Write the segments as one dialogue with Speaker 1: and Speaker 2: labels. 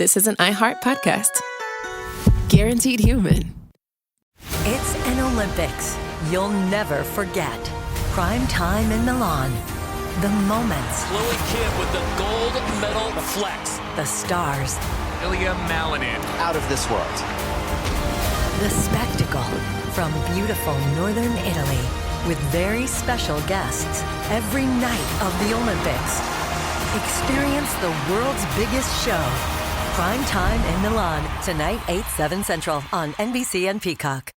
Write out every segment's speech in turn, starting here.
Speaker 1: this is an iHeart podcast. Guaranteed human.
Speaker 2: It's an Olympics you'll never forget. Prime time in Milan. The moments.
Speaker 3: Chloe Kim with the gold medal flex.
Speaker 2: The stars.
Speaker 3: Ilya Malinin.
Speaker 4: Out of this world.
Speaker 2: The spectacle from beautiful northern Italy with very special guests every night of the Olympics. Experience the world's biggest show. Prime time in Milan. Tonight, 8/7 Central on NBC and Peacock.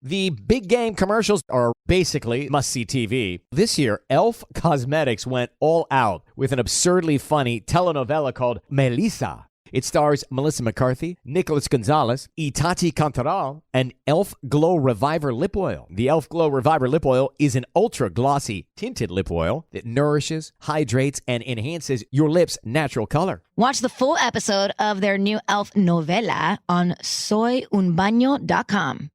Speaker 5: The big game commercials are basically must-see TV. This year, Elf Cosmetics went all out with an absurdly funny telenovela called Melissa. It stars Melissa McCarthy, Nicholas Gonzalez, Itati Cantoral, and Elf Glow Reviver Lip Oil. The Elf Glow Reviver Lip Oil is an ultra-glossy tinted lip oil that nourishes, hydrates, and enhances your lips' natural color.
Speaker 6: Watch the full episode of their new Elf novela on soyunbaño.com.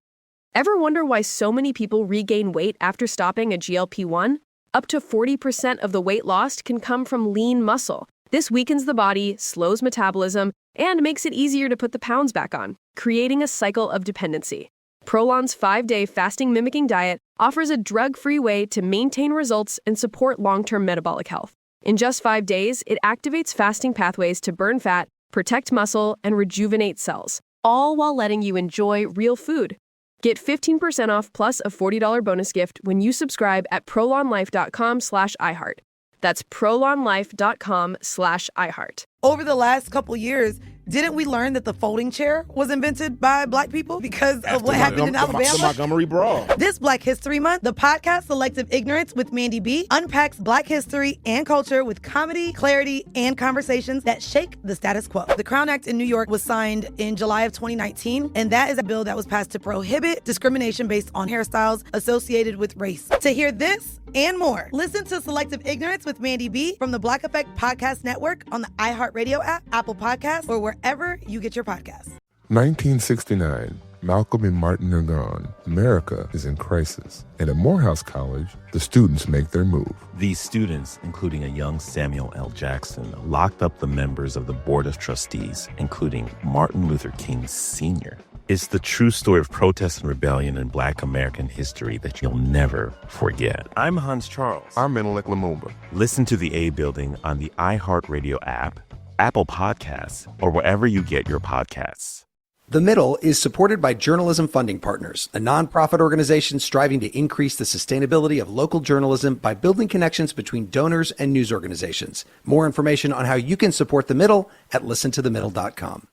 Speaker 7: Ever wonder why so many people regain weight after stopping a GLP-1? Up to 40% of the weight lost can come from lean muscle. This weakens the body, slows metabolism, and makes it easier to put the pounds back on, creating a cycle of dependency. Prolon's 5-day fasting-mimicking diet offers a drug-free way to maintain results and support long-term metabolic health. In just 5 days, it activates fasting pathways to burn fat, protect muscle, and rejuvenate cells, all while letting you enjoy real food. Get 15% off plus a $40 bonus gift when you subscribe at prolonlife.com/iHeart. That's prolonlife.com/iHeart.
Speaker 8: Over the last couple years, didn't we learn that the folding chair was invented by Black people because of what happened in Alabama?
Speaker 9: The Montgomery Brawl.
Speaker 8: This Black History Month, the podcast Selective Ignorance with Mandy B unpacks Black history and culture with comedy, clarity, and conversations that shake the status quo. The Crown Act in New York was signed in July of 2019, and that is a bill that was passed to prohibit discrimination based on hairstyles associated with race. To hear this and more, listen to Selective Ignorance with Mandy B from the Black Effect Podcast Network on the iHeartRadio app, Apple Podcasts, or wherever you get your podcasts.
Speaker 10: 1969. Malcolm and Martin are gone. America is in crisis. And at Morehouse College, the students make their move.
Speaker 11: These students, including a young Samuel L. Jackson, locked up the members of the Board of Trustees, including Martin Luther King Sr. It's the true story of protest and rebellion in Black American history that you'll never forget. I'm Hans Charles.
Speaker 10: I'm Menelik Lumumba.
Speaker 11: Listen to The A Building on the iHeartRadio app, Apple Podcasts, or wherever you get your podcasts.
Speaker 12: The Middle is supported by Journalism Funding Partners, a nonprofit organization striving to increase the sustainability of local journalism by building connections between donors and news organizations. More information on how you can support The Middle at listentothemiddle.com.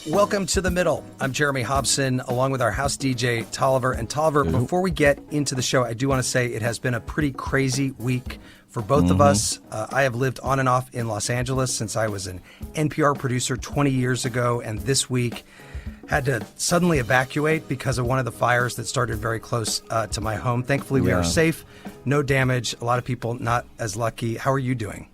Speaker 12: Welcome to The Middle. I'm Jeremy Hobson, along with our house DJ, Tolliver. And Tolliver, before we get into the show, I do want to say it has been a pretty crazy week for both of us. I have lived on and off in Los Angeles since I was an NPR producer 20 years ago, and this week had to suddenly evacuate because of one of the fires that started very close to my home. Thankfully, we are safe, no damage. A lot of people not as lucky. How are you doing?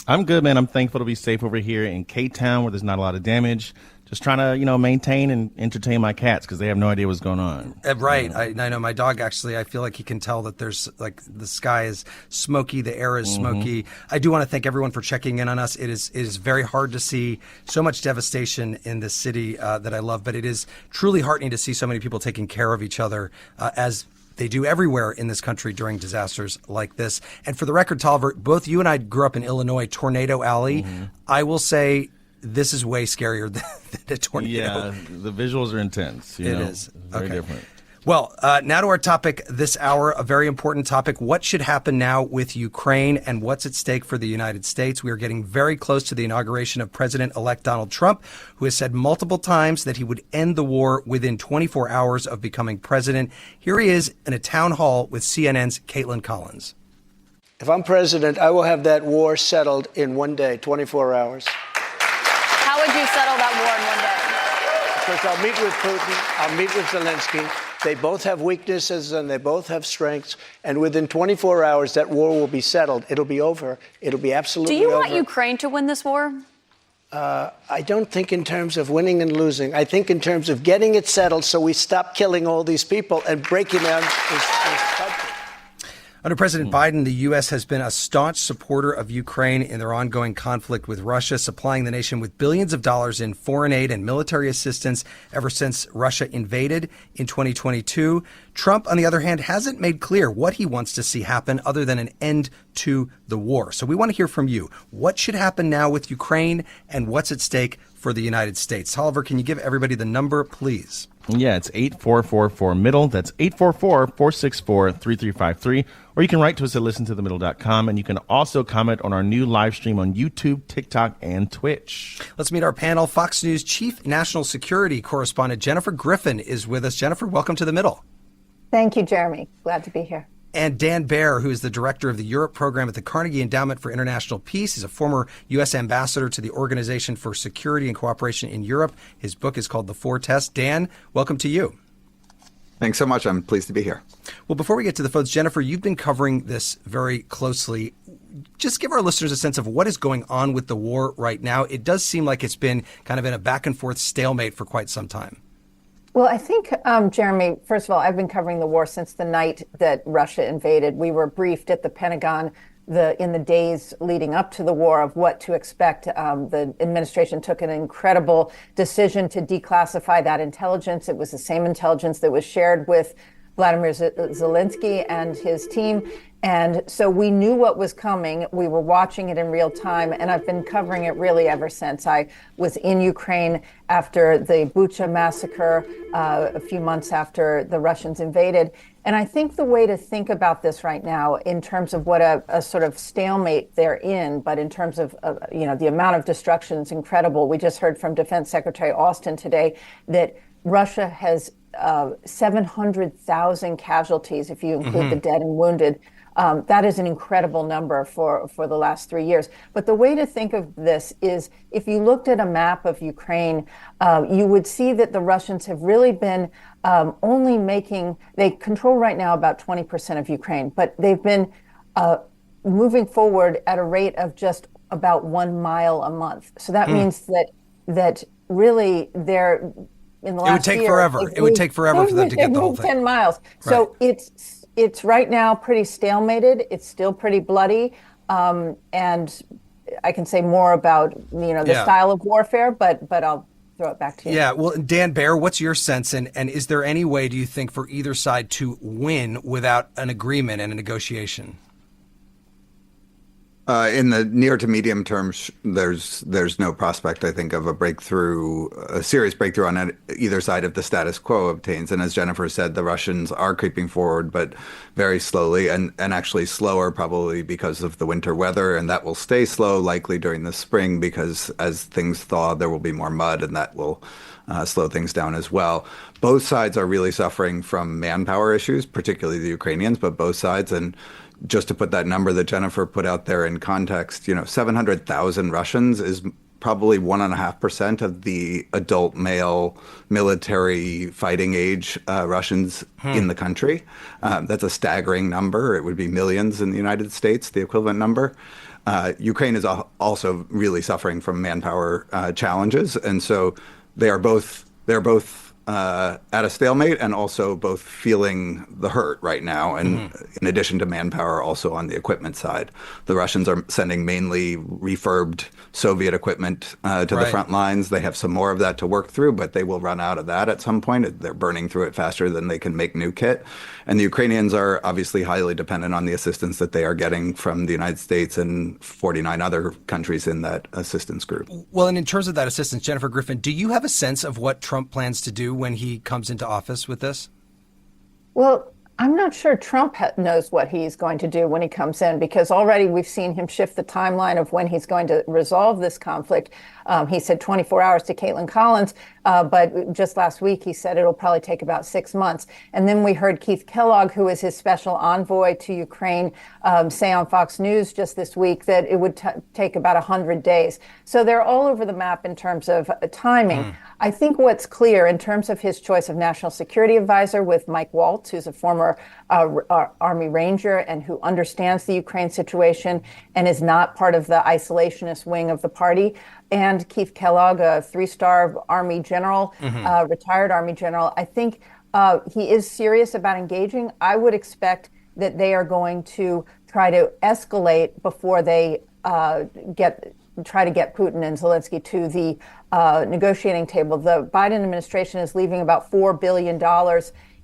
Speaker 13: I'm good, man. I'm thankful to be safe over here in K-Town where there's not a lot of damage. Just trying to, maintain and entertain my cats because they have no idea what's going on.
Speaker 12: Right. I know my dog, actually, I feel like he can tell that there's, the sky is smoky, the air is smoky. I do want to thank everyone for checking in on us. It is very hard to see so much devastation in this city that I love, but it is truly heartening to see so many people taking care of each other as they do everywhere in this country during disasters like this. And for the record, Tolliver, both you and I grew up in Illinois, Tornado Alley. I will say this is way scarier than a tornado.
Speaker 13: Yeah, the visuals are intense.
Speaker 12: It is.
Speaker 13: Very different.
Speaker 12: Well, now to our topic this hour, a very important topic. What should happen now with Ukraine and what's at stake for the United States? We are getting very close to the inauguration of President-elect Donald Trump, who has said multiple times that he would end the war within 24 hours of becoming president. Here he is in a town hall with CNN's Caitlin Collins.
Speaker 14: If I'm president, I will have that war settled in one day, 24 hours.
Speaker 15: How would you settle that war in one day?
Speaker 14: Because I'll meet with Putin, I'll meet with Zelensky. They both have weaknesses and they both have strengths. And within 24 hours, that war will be settled. It'll be over. It'll be absolutely over.
Speaker 15: Do you want Ukraine to win this war?
Speaker 14: I don't think in terms of winning and losing. I think in terms of getting it settled so we stop killing all these people and breaking down this country.
Speaker 12: Under President Biden, the U.S. has been a staunch supporter of Ukraine in their ongoing conflict with Russia, supplying the nation with billions of dollars in foreign aid and military assistance ever since Russia invaded in 2022. Trump, on the other hand, hasn't made clear what he wants to see happen other than an end to the war. So we want to hear from you. What should happen now with Ukraine, and what's at stake for the United States? Tolliver, can you give everybody the number, please?
Speaker 13: Yeah, it's 8444-MIDDLE. That's 844-464-3353. Or you can write to us at listentothemiddle.com, and you can also comment on our new live stream on YouTube, TikTok, and Twitch.
Speaker 12: Let's meet our panel. Fox News Chief National Security Correspondent Jennifer Griffin is with us. Jennifer, welcome to The Middle.
Speaker 4: Thank you, Jeremy. Glad to be here.
Speaker 12: And Dan Baer, who is the director of the Europe program at the Carnegie Endowment for International Peace. He's a former U.S. ambassador to the Organization for Security and Cooperation in Europe. His book is called The Four Tests. Dan, welcome to you.
Speaker 9: Thanks so much. I'm pleased to be here.
Speaker 12: Well, before we get to the phones, Jennifer, you've been covering this very closely. Just give our listeners a sense of what is going on with the war right now. It does seem like it's been kind of in a back and forth stalemate for quite some time.
Speaker 4: Well, I think, Jeremy, first of all, I've been covering the war since the night that Russia invaded. We were briefed at the Pentagon in the days leading up to the war of what to expect. The administration took an incredible decision to declassify that intelligence. It was the same intelligence that was shared with Vladimir Zelensky and his team. And so we knew what was coming. We were watching it in real time, and I've been covering it really ever since. I was in Ukraine after the Bucha massacre, a few months after the Russians invaded. And I think the way to think about this right now, in terms of what a sort of stalemate they're in, but in terms of the amount of destruction is incredible. We just heard from Defense Secretary Austin today that Russia has 700,000 casualties, if you include the dead and wounded. That is an incredible number for the last 3 years. But the way to think of this is, if you looked at a map of Ukraine, you would see that the Russians have really been they control right now about 20% of Ukraine, but they've been moving forward at a rate of just about 1 mile a month. So that means that really they're in the last year.
Speaker 12: It would take forever. It would take forever for them to get the whole thing.
Speaker 4: 10 miles. Right. So it's right now pretty stalemated. It's still pretty bloody. And I can say more about, the style of warfare, but I'll throw it back to you.
Speaker 12: Yeah. Well, Dan Baer, what's your sense? And is there any way, do you think, for either side to win without an agreement and a negotiation?
Speaker 9: In the near to medium term, there's no prospect, I think, of a serious breakthrough on either side if the status quo obtains. And as Jennifer said, the Russians are creeping forward, but very slowly, and actually slower probably because of the winter weather. And that will stay slow likely during the spring, because as things thaw, there will be more mud, and that will slow things down as well. Both sides are really suffering from manpower issues, particularly the Ukrainians, but both sides. And just to put that number that Jennifer put out there in context, 700,000 Russians is probably 1.5% of the adult male military fighting age Russians in the country. That's a staggering number. It would be millions in the United States, the equivalent number. Ukraine is also really suffering from manpower challenges, and so they're both at a stalemate, and also both feeling the hurt right now. And in addition to manpower, also on the equipment side, the Russians are sending mainly refurbed Soviet equipment to the front lines. They have some more of that to work through, but they will run out of that at some point. They're burning through it faster than they can make new kit. And the Ukrainians are obviously highly dependent on the assistance that they are getting from the United States and 49 other countries in that assistance group.
Speaker 12: Well, and in terms of that assistance, Jennifer Griffin, do you have a sense of what Trump plans to do when he comes into office with this?
Speaker 4: Well, I'm not sure Trump knows what he's going to do when he comes in, because already we've seen him shift the timeline of when he's going to resolve this conflict. He said 24 hours to Caitlin Collins, but just last week he said it'll probably take about 6 months. And then we heard Keith Kellogg, who is his special envoy to Ukraine, say on Fox News just this week that it would take about 100 days. So they're all over the map in terms of timing. I think what's clear in terms of his choice of national security advisor with Mike Waltz, who's a former Army Ranger and who understands the Ukraine situation and is not part of the isolationist wing of the party, and Keith Kellogg, a 3-star Army general, retired Army general. I think he is serious about engaging. I would expect that they are going to try to escalate before they try to get Putin and Zelensky to the negotiating table. The Biden administration is leaving about $4 billion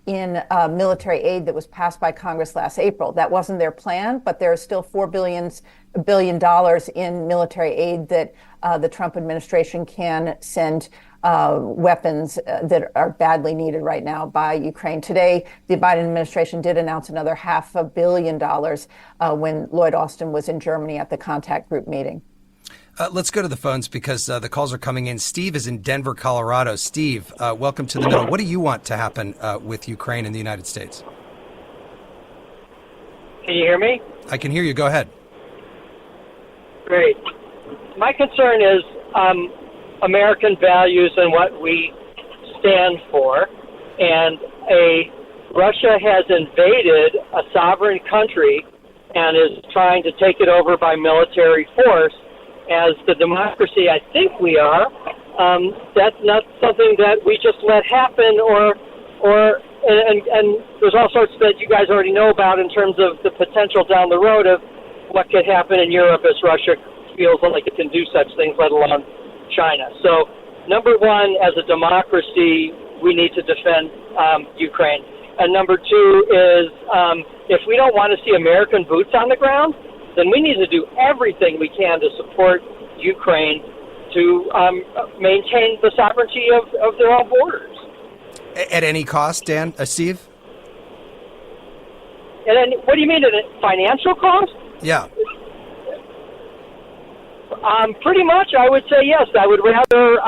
Speaker 4: in military aid that was passed by Congress last April. That wasn't their plan, but there is still $4 billion in military aid that the Trump administration can send weapons that are badly needed right now by Ukraine. Today, the Biden administration did announce another $500 million when Lloyd Austin was in Germany at the contact group meeting.
Speaker 12: Let's go to the phones because the calls are coming in. Steve is in Denver, Colorado. Steve, welcome to the middle. What do you want to happen with Ukraine and the United States?
Speaker 16: Can you hear me?
Speaker 12: I can hear you. Go ahead.
Speaker 16: Great. My concern is American values and what we stand for. And Russia has invaded a sovereign country and is trying to take it over by military force. As the democracy I think we are, that's not something that we just let happen and there's all sorts that you guys already know about in terms of the potential down the road of what could happen in Europe as Russia feels like it can do such things, let alone China. So, number one, as a democracy, we need to defend Ukraine. And number two is if we don't want to see American boots on the ground, then we need to do everything we can to support Ukraine to maintain the sovereignty of their own borders.
Speaker 12: At any cost, Steve?
Speaker 16: And then, what do you mean, at a financial cost?
Speaker 12: Yeah.
Speaker 16: Pretty much, I would say yes. I would rather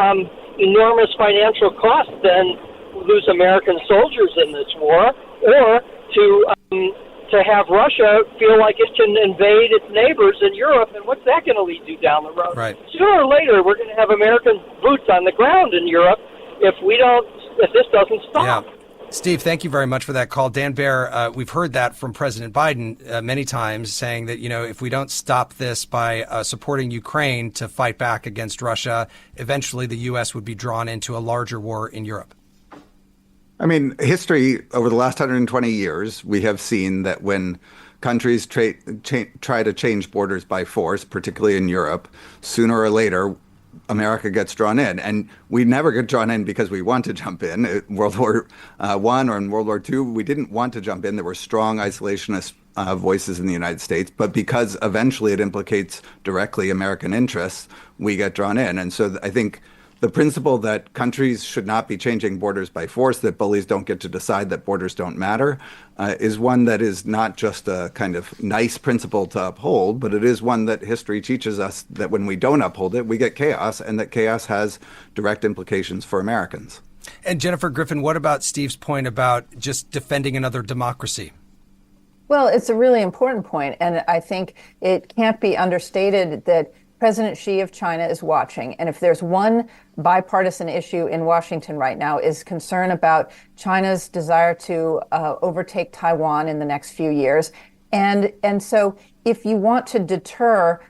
Speaker 16: enormous financial cost than lose American soldiers in this war, or to have Russia feel like it can invade its neighbors in Europe, and what's that going to lead to down the road?
Speaker 12: Right.
Speaker 16: Sooner or later, we're going to have American boots on the ground in Europe if this doesn't stop.
Speaker 12: Yeah. Steve, thank you very much for that call. Dan Baer, we've heard that from President Biden many times, saying that, if we don't stop this by supporting Ukraine to fight back against Russia, eventually the U.S. would be drawn into a larger war in Europe.
Speaker 9: I mean, history over the last 120 years, we have seen that when countries try to change borders by force, particularly in Europe, sooner or later, America gets drawn in. And we never get drawn in because we want to jump in. World War I or in World War II, we didn't want to jump in. There were strong isolationist voices in the United States. But because eventually it implicates directly American interests, we get drawn in. And so I think the principle that countries should not be changing borders by force, that bullies don't get to decide that borders don't matter, is one that is not just a kind of nice principle to uphold, but it is one that history teaches us that when we don't uphold it, we get chaos, and that chaos has direct implications for Americans.
Speaker 12: And Jennifer Griffin, what about Steve's point about just defending another democracy?
Speaker 4: Well, it's a really important point, and I think it can't be understated that President Xi of China is watching. And if there's one bipartisan issue in Washington right now, is concern about China's desire to overtake Taiwan in the next few years. And so if you want to deter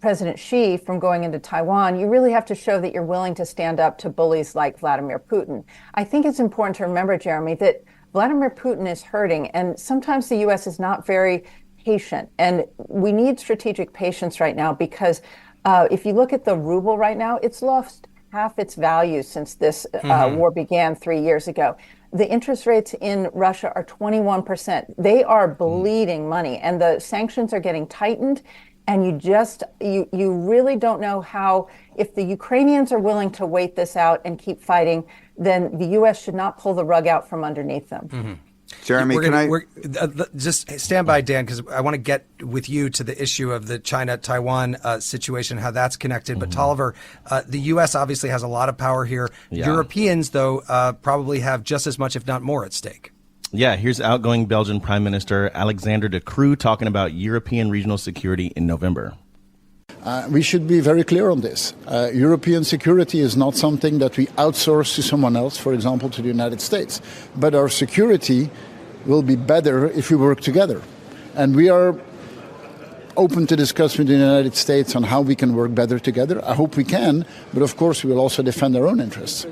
Speaker 4: President Xi from going into Taiwan, you really have to show that you're willing to stand up to bullies like Vladimir Putin. I think it's important to remember, Jeremy, that Vladimir Putin is hurting, and sometimes the U.S. is not very patient. And we need strategic patience right now because if you look at the ruble right now, it's lost half its value since this war began 3 years ago. The interest rates in Russia are 21%. They are bleeding money, and the sanctions are getting tightened. And you really don't know how, if the Ukrainians are willing to wait this out and keep fighting, then the U.S. should not pull the rug out from underneath them.
Speaker 12: Mm-hmm.
Speaker 9: Jeremy,
Speaker 12: just stand by, Dan, because I want to get with you to the issue of the China-Taiwan situation, how that's connected. But Tolliver, the U.S. obviously has a lot of power here. Yeah. Europeans, though, probably have just as much, if not more, at stake.
Speaker 13: Yeah, here's outgoing Belgian Prime Minister Alexander De Croo talking about European regional security in November.
Speaker 17: We should be very clear on this. European security is not something that we outsource to someone else, for example, to the United States. But our security will be better if we work together. And we are open to discuss with the United States on how we can work better together. I hope we can, but of course we will also defend our own interests.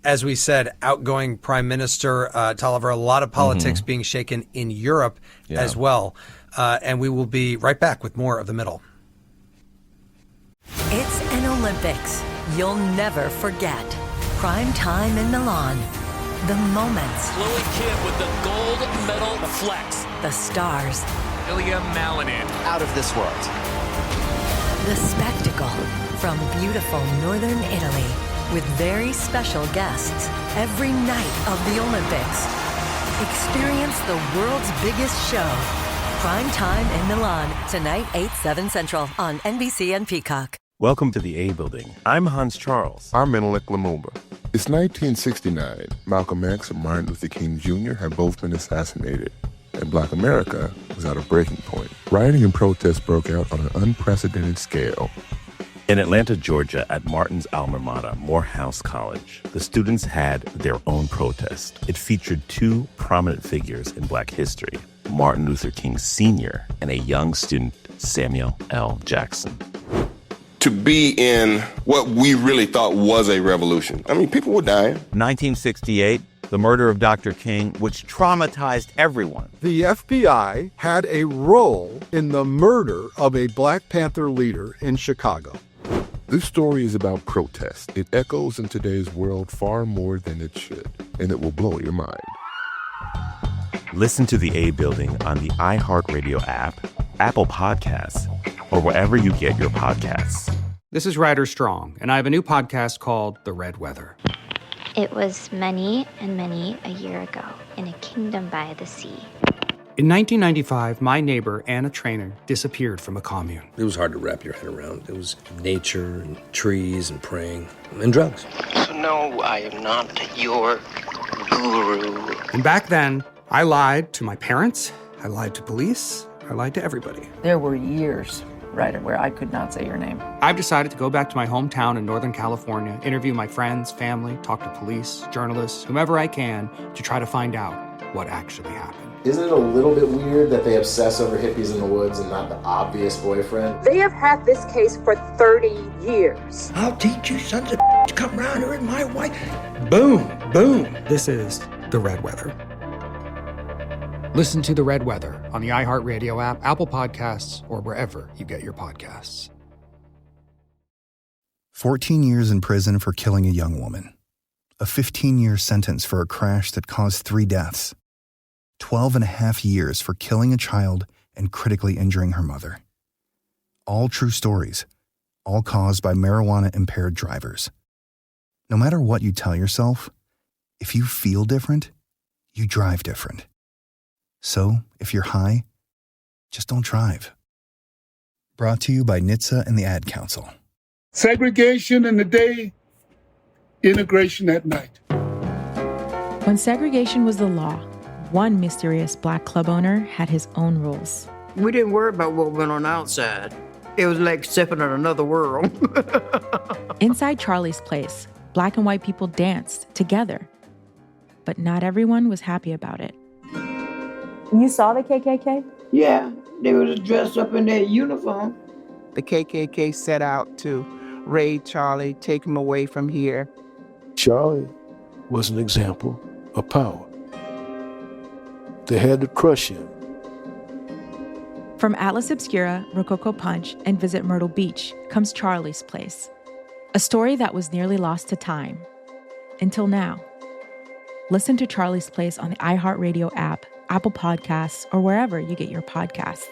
Speaker 12: as we said, outgoing Prime Minister Tolliver, a lot of politics being shaken in Europe as well. And we will be right back with more of The Middle.
Speaker 2: It's an Olympics you'll never forget. Prime time in Milan. The moments.
Speaker 3: Chloe Kim with the gold medal flex.
Speaker 2: The stars.
Speaker 3: Ilya Malinin.
Speaker 18: Out of this world.
Speaker 2: The spectacle from beautiful northern Italy with very special guests every night of the Olympics. Experience the world's biggest show. Prime time in Milan, tonight 8/7 Central on NBC and Peacock.
Speaker 11: Welcome to the A Building. I'm Hans Charles.
Speaker 10: I'm Menelik Lumumba. It's 1969. Malcolm X and Martin Luther King Jr. had both been assassinated, and Black America was at a breaking point. Rioting and protests broke out on an unprecedented scale.
Speaker 11: In Atlanta, Georgia, at Martin's alma mater, Morehouse College, the students had their own protest. It featured two prominent figures in Black history, Martin Luther King Sr. and a young student, Samuel L. Jackson.
Speaker 19: To be in what we really thought was a revolution. I mean, people were dying.
Speaker 20: 1968, the murder of Dr. King, which traumatized everyone.
Speaker 21: The FBI had a role in the murder of a Black Panther leader in Chicago.
Speaker 10: This story is about protest. It echoes in today's world far more than it should, and it will blow your mind.
Speaker 11: Listen to the A Building on the iHeartRadio app, Apple Podcasts, or wherever you get your podcasts.
Speaker 22: This is Ryder Strong, and I have a new podcast called The Red Weather.
Speaker 23: It was many and many a year ago in a kingdom by the sea.
Speaker 22: In 1995, my neighbor, Anna Trainer, disappeared from a commune.
Speaker 24: It was hard to wrap your head around. It was nature and trees and praying and drugs.
Speaker 25: So no, I am not your guru.
Speaker 22: And back then, I lied to my parents, I lied to police, I lied to everybody.
Speaker 26: There were years, Ryder, where I could not say your name.
Speaker 22: I've decided to go back to my hometown in Northern California, interview my friends, family, talk to police, journalists, whomever I can, to try to find out what actually happened.
Speaker 27: Isn't it a little bit weird that they obsess over hippies in the woods and not the obvious boyfriend?
Speaker 28: They have had this case for 30 years.
Speaker 29: I'll teach you sons of to come around here and my wife. Boom, boom.
Speaker 22: This is The Red Weather. Listen to The Red Weather on the iHeartRadio app, Apple Podcasts, or wherever you get your podcasts.
Speaker 30: 14 years in prison for killing a young woman. A 15-year sentence for a crash that caused 3 deaths. 12 and a half years for killing a child and critically injuring her mother. All true stories, all caused by marijuana-impaired drivers. No matter what you tell yourself, if you feel different, you drive different. So, if you're high, just don't drive. Brought to you by NHTSA and the Ad Council.
Speaker 31: Segregation in the day, integration at night.
Speaker 32: When segregation was the law, one mysterious Black club owner had his own rules.
Speaker 33: We didn't worry about what went on outside. It was like stepping in another world.
Speaker 32: Inside Charlie's Place, Black and white people danced together. But not everyone was happy about it.
Speaker 34: You saw the KKK?
Speaker 33: Yeah, they were just dressed up in their uniform.
Speaker 35: The KKK set out to raid Charlie, take him away from here.
Speaker 36: Charlie was an example of power. They had to crush him.
Speaker 32: From Atlas Obscura, Rococo Punch, and Visit Myrtle Beach comes Charlie's Place. A story that was nearly lost to time. Until now. Listen to Charlie's Place on the iHeartRadio app, Apple Podcasts, or wherever you get your podcasts.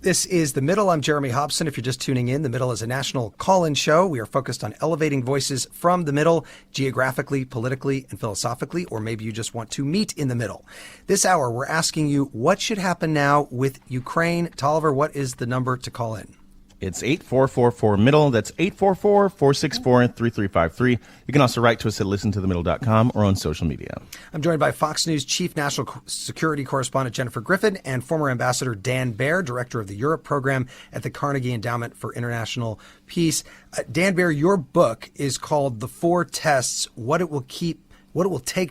Speaker 12: This is The Middle. I'm Jeremy Hobson. If you're just tuning in, The Middle is a national call-in show. We are focused on elevating voices from the middle, geographically, politically, and philosophically, or maybe you just want to meet in the middle. This hour, we're asking you what should happen now with Ukraine. Tolliver, what is the number to call in?
Speaker 13: It's 8444-MIDDLE. That's 844-464-3353. You can also write to us at listentothemiddle.com or on social media.
Speaker 12: I'm joined by Fox News Chief National Security Correspondent Jennifer Griffin and former Ambassador Dan Baer, Director of the Europe Program at the Carnegie Endowment for International Peace. Dan Baer, your book is called The Four Tests, What It Will Take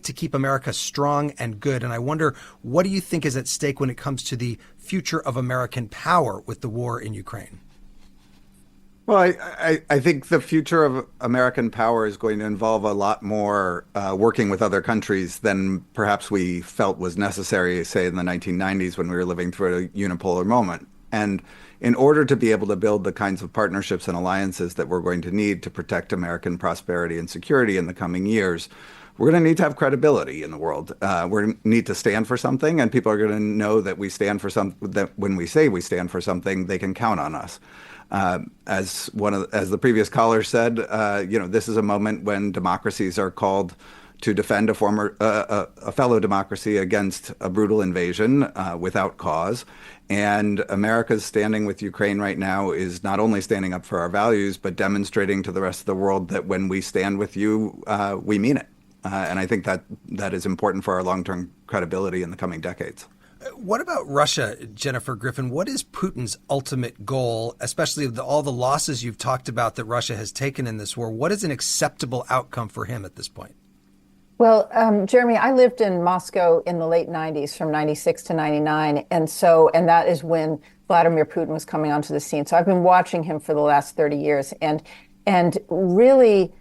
Speaker 12: to Keep America Strong and Good. And I wonder, what do you think is at stake when it comes to the future of American power with the war in Ukraine?
Speaker 1: Well, I think the future of American power is going to involve a lot more working with other countries than perhaps we felt was necessary, say, in the 1990s when we were living through a unipolar moment. And in order to be able to build the kinds of partnerships and alliances that we're going to need to protect American prosperity and security in the coming years, we're going to need to have credibility in the world. We're going to need to stand for something, and people are going to know that we stand for that when we say we stand for something, they can count on us. As the previous caller said, this is a moment when democracies are called to defend a fellow democracy against a brutal invasion without cause. And America's standing with Ukraine right now is not only standing up for our values, but demonstrating to the rest of the world that when we stand with you, we mean it. And I think that is important for our long-term credibility in the coming decades.
Speaker 12: What about Russia, Jennifer Griffin? What is Putin's ultimate goal, especially all the losses you've talked about that Russia has taken in this war? What is an acceptable outcome for him at this point?
Speaker 26: Well, Jeremy, I lived in Moscow in the late 90s, from 96 to 99. And that is when Vladimir Putin was coming onto the scene. So I've been watching him for the last 30 years. And really,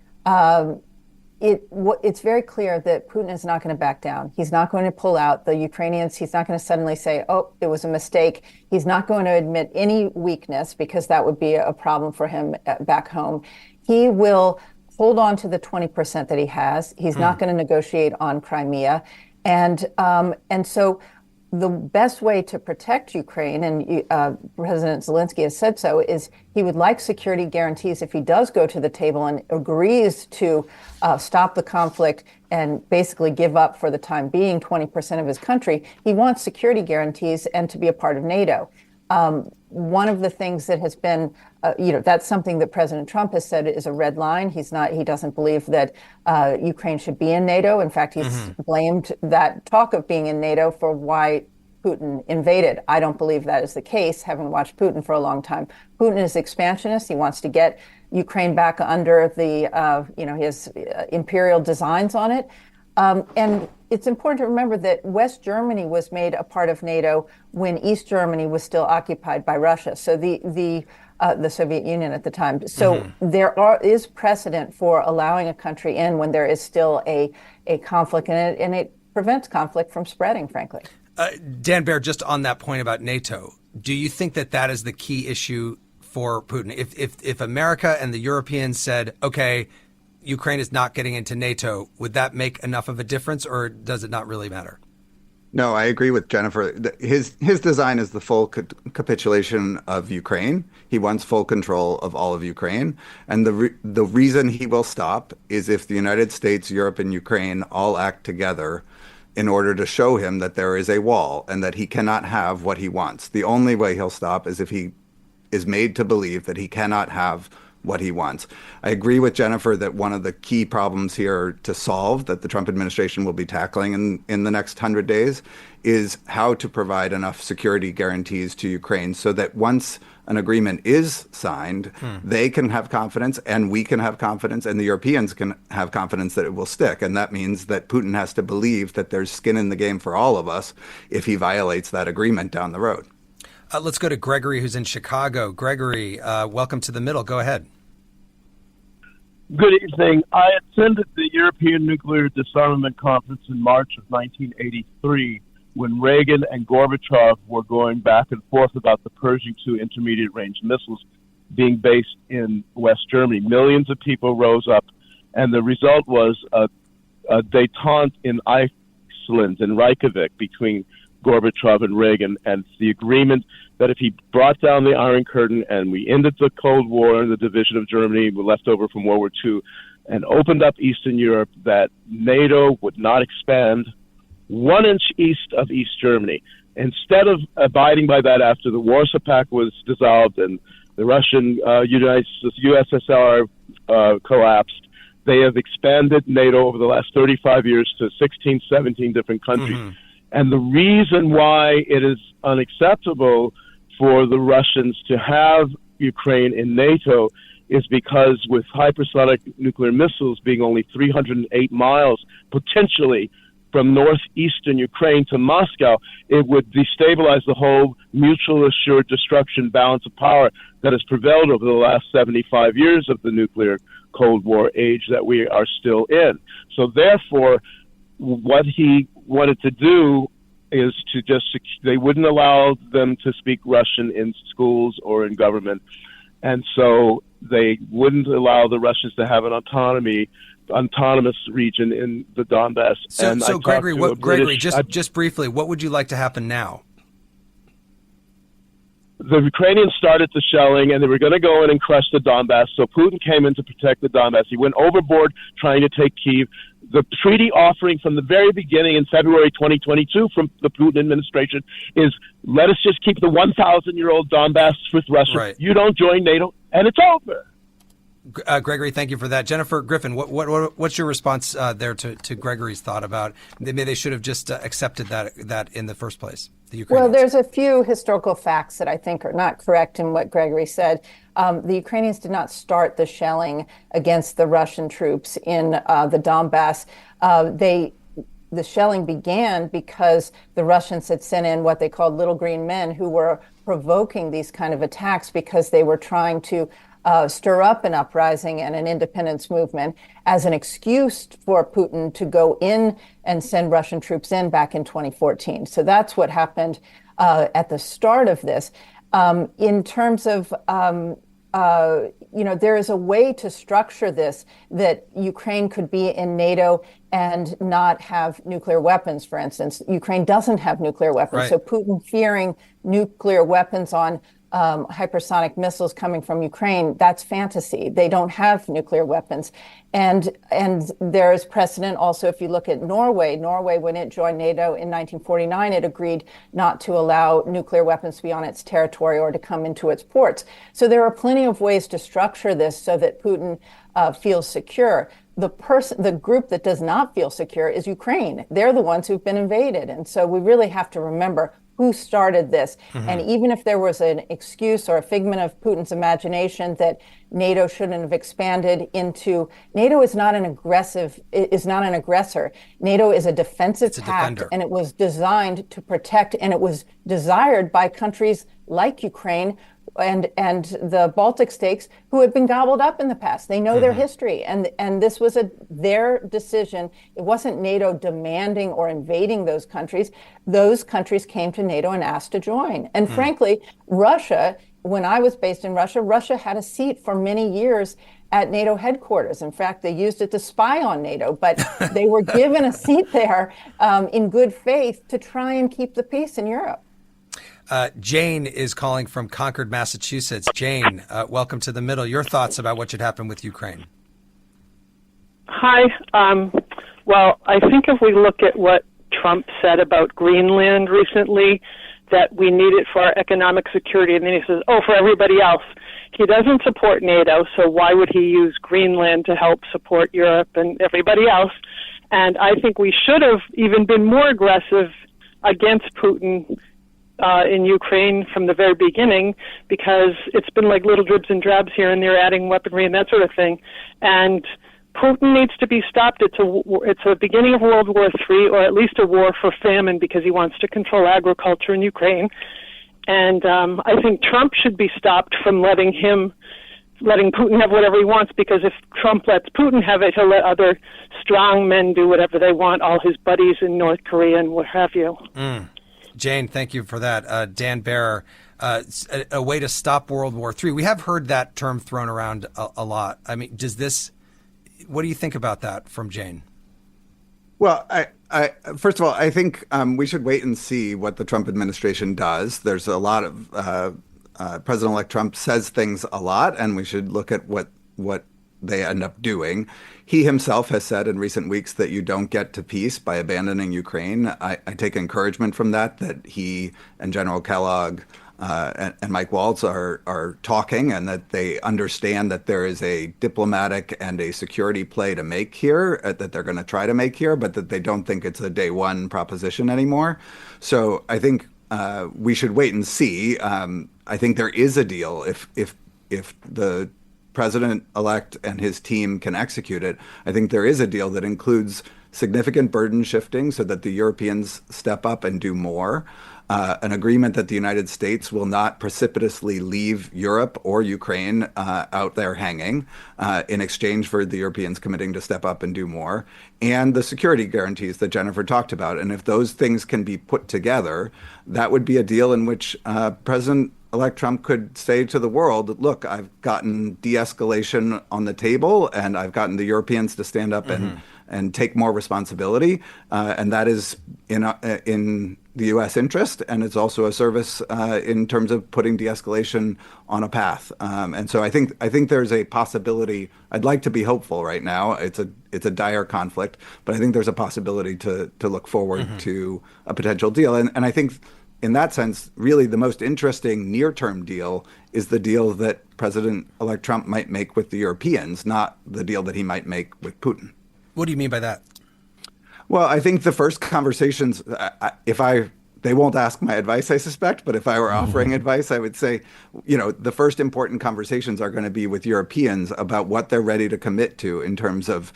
Speaker 26: it's very clear that Putin is not going to back down. He's not going to pull out. The Ukrainians, he's not going to suddenly say, oh, it was a mistake. He's not going to admit any weakness, because that would be a problem for him back home. He will hold on to the 20% that he has. He's not going to negotiate on Crimea. And so the best way to protect Ukraine, and President Zelensky has said so, is he would like security guarantees if he does go to the table and agrees to stop the conflict and basically give up for the time being 20% of his country. He wants security guarantees and to be a part of NATO. One of the things that has been, that's something that President Trump has said is a red line. He doesn't believe that Ukraine should be in NATO. In fact, he's blamed that talk of being in NATO for why Putin invaded. I don't believe that is the case, having watched Putin for a long time. Putin is expansionist. He wants to get Ukraine back under his imperial designs on it. And it's important to remember that West Germany was made a part of NATO when East Germany was still occupied by Russia, so the Soviet Union at the time. So there is precedent for allowing a country in when there is still a conflict, and it prevents conflict from spreading, frankly.
Speaker 12: Dan Baer, just on that point about NATO, do you think that is the key issue for Putin? If America and the Europeans said, okay, Ukraine is not getting into NATO, would that make enough of a difference, or does it not really matter?
Speaker 1: No, I agree with Jennifer. His design is the full capitulation of Ukraine. He wants full control of all of Ukraine. And the reason he will stop is if the United States, Europe, and Ukraine all act together in order to show him that there is a wall and that he cannot have what he wants. The only way he'll stop is if he is made to believe that he cannot have what he wants. I agree with Jennifer that one of the key problems here to solve that the Trump administration will be tackling in the next 100 days is how to provide enough security guarantees to Ukraine so that once an agreement is signed, they can have confidence and we can have confidence and the Europeans can have confidence that it will stick. And that means that Putin has to believe that there's skin in the game for all of us if he violates that agreement down the road.
Speaker 12: Let's go to Gregory, who's in Chicago. Gregory, welcome to The Middle. Go ahead.
Speaker 2: Good evening. I attended the European Nuclear Disarmament Conference in March of 1983 when Reagan and Gorbachev were going back and forth about the Pershing II intermediate-range missiles being based in West Germany. Millions of people rose up, and the result was a détente in Iceland, in Reykjavik, between Gorbachev and Reagan, and the agreement that if he brought down the Iron Curtain and we ended the Cold War and the division of Germany left over from World War II and opened up Eastern Europe, that NATO would not expand 1 inch east of East Germany. Instead of abiding by that after the Warsaw Pact was dissolved and the Russian USSR collapsed, they have expanded NATO over the last 35 years to 16, 17 different countries. And the reason why it is unacceptable for the Russians to have Ukraine in NATO is because with hypersonic nuclear missiles being only 308 miles potentially from northeastern Ukraine to Moscow, it would destabilize the whole mutual assured destruction balance of power that has prevailed over the last 75 years of the nuclear Cold War age that we are still in. So therefore, what he wanted to do is to they wouldn't allow them to speak Russian in schools or in government. And so they wouldn't allow the Russians to have an autonomous region in the Donbass.
Speaker 12: So Gregory, just briefly, what would you like to happen now?
Speaker 2: The Ukrainians started the shelling, and they were going to go in and crush the Donbass. So Putin came in to protect the Donbass. He went overboard trying to take Kyiv. The treaty offering from the very beginning in February 2022 from the Putin administration is, let us just keep the 1,000-year-old Donbass with Russia. Right. You don't join NATO, and it's over.
Speaker 12: Gregory, thank you for that. Jennifer, Griffin, what's your response there to Gregory's thought about maybe they should have just accepted that in the first place?
Speaker 26: Well, there's a few historical facts that I think are not correct in what Gregory said. The Ukrainians did not start the shelling against the Russian troops in the Donbass. The shelling began because the Russians had sent in what they called little green men who were provoking these kind of attacks because they were trying to stir up an uprising and an independence movement as an excuse for Putin to go in and send Russian troops in back in 2014. So that's what happened at the start of this. In terms of, there is a way to structure this that Ukraine could be in NATO and not have nuclear weapons, for instance. Ukraine doesn't have nuclear weapons. Right. So Putin fearing nuclear weapons on hypersonic missiles coming from Ukraine, that's fantasy. They don't have nuclear weapons. And there is precedent also if you look at Norway. Norway, when it joined NATO in 1949, it agreed not to allow nuclear weapons to be on its territory or to come into its ports. So there are plenty of ways to structure this so that Putin feels secure. The group that does not feel secure is Ukraine. They're the ones who've been invaded. And so we really have to remember who started this. Mm-hmm. And even if there was an excuse or a figment of Putin's imagination that NATO shouldn't have expanded into, NATO is not an aggressor. NATO is a defensive pact, and it was designed to protect, and it was desired by countries like Ukraine and the Baltic states who have been gobbled up in the past. They know mm-hmm. their history, and this was their decision. It wasn't NATO demanding or invading those countries. Those countries came to NATO and asked to join. And frankly, Russia, when I was based in Russia, Russia had a seat for many years at NATO headquarters. In fact, they used it to spy on NATO, but they were given a seat there in good faith to try and keep the peace in Europe.
Speaker 12: Jane is calling from Concord, Massachusetts. Jane, welcome to The Middle. Your thoughts about what should happen with Ukraine?
Speaker 3: Hi. Well, I think if we look at what Trump said about Greenland recently, that we need it for our economic security, and then he says, for everybody else. He doesn't support NATO, so why would he use Greenland to help support Europe and everybody else? And I think we should have even been more aggressive against Putin in Ukraine from the very beginning, because it's been like little dribs and drabs here and there, adding weaponry and that sort of thing. And Putin needs to be stopped. It's a beginning of World War III, or at least a war for famine, because he wants to control agriculture in Ukraine. And I think Trump should be stopped from letting Putin have whatever he wants, because if Trump lets Putin have it, he'll let other strong men do whatever they want, all his buddies in North Korea and what have you.
Speaker 12: Jane, thank you for that. Dan Baer, a way to stop World War III. We have heard that term thrown around a lot. I mean, what do you think about that from Jane?
Speaker 1: Well, I first of all, I think we should wait and see what the Trump administration does. There's a lot of President-elect Trump says things a lot, and we should look at what they end up doing. He himself has said in recent weeks that you don't get to peace by abandoning Ukraine. I take encouragement from that he and General Kellogg and Mike Waltz are talking, and that they understand that there is a diplomatic and a security play to make here, that they're going to try to make here, but that they don't think it's a day one proposition anymore. So I think we should wait and see. I think there is a deal if the president-elect and his team can execute it. I think there is a deal that includes significant burden shifting so that the Europeans step up and do more. An agreement that the United States will not precipitously leave Europe or Ukraine out there hanging in exchange for the Europeans committing to step up and do more, and the security guarantees that Jennifer talked about. And if those things can be put together, that would be a deal in which President-elect Trump could say to the world, look, I've gotten de-escalation on the table, and I've gotten the Europeans to stand up and take more responsibility, and that is in the U.S. interest, and it's also a service in terms of putting de-escalation on a path. And so I think there's a possibility. I'd like to be hopeful right now. It's a dire conflict, but I think there's a possibility to look forward to a potential deal. And I think in that sense, really the most interesting near-term deal is the deal that President-elect Trump might make with the Europeans, not the deal that he might make with Putin.
Speaker 12: What do you mean by that?
Speaker 1: Well, I think the first conversations, they won't ask my advice, I suspect, but if I were offering advice, I would say, the first important conversations are going to be with Europeans about what they're ready to commit to in terms of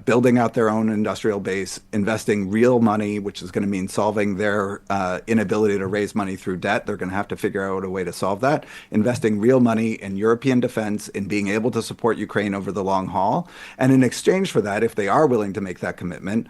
Speaker 1: building out their own industrial base, investing real money, which is going to mean solving their inability to raise money through debt. They're going to have to figure out a way to solve that. Investing real money in European defense, in being able to support Ukraine over the long haul. And in exchange for that, if they are willing to make that commitment,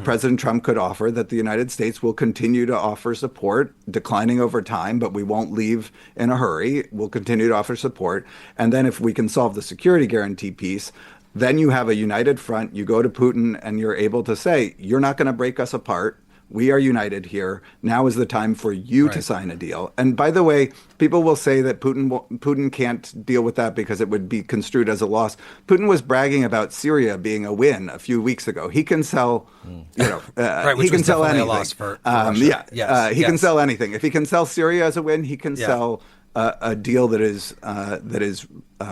Speaker 1: President Trump could offer that the United States will continue to offer support, declining over time, but we won't leave in a hurry. We'll continue to offer support. And then if we can solve the security guarantee piece, then you have a united front. You go to Putin and you're able to say, you're not going to break us apart. We are united here. Now is the time for you to sign a deal. And by the way, people will say that Putin can't deal with that because it would be construed as a loss. Putin was bragging about Syria being a win a few weeks ago. He can sell, he can sell anything.
Speaker 12: A loss for Russia.
Speaker 1: He can sell anything. If he can sell Syria as a win, he can sell a deal that is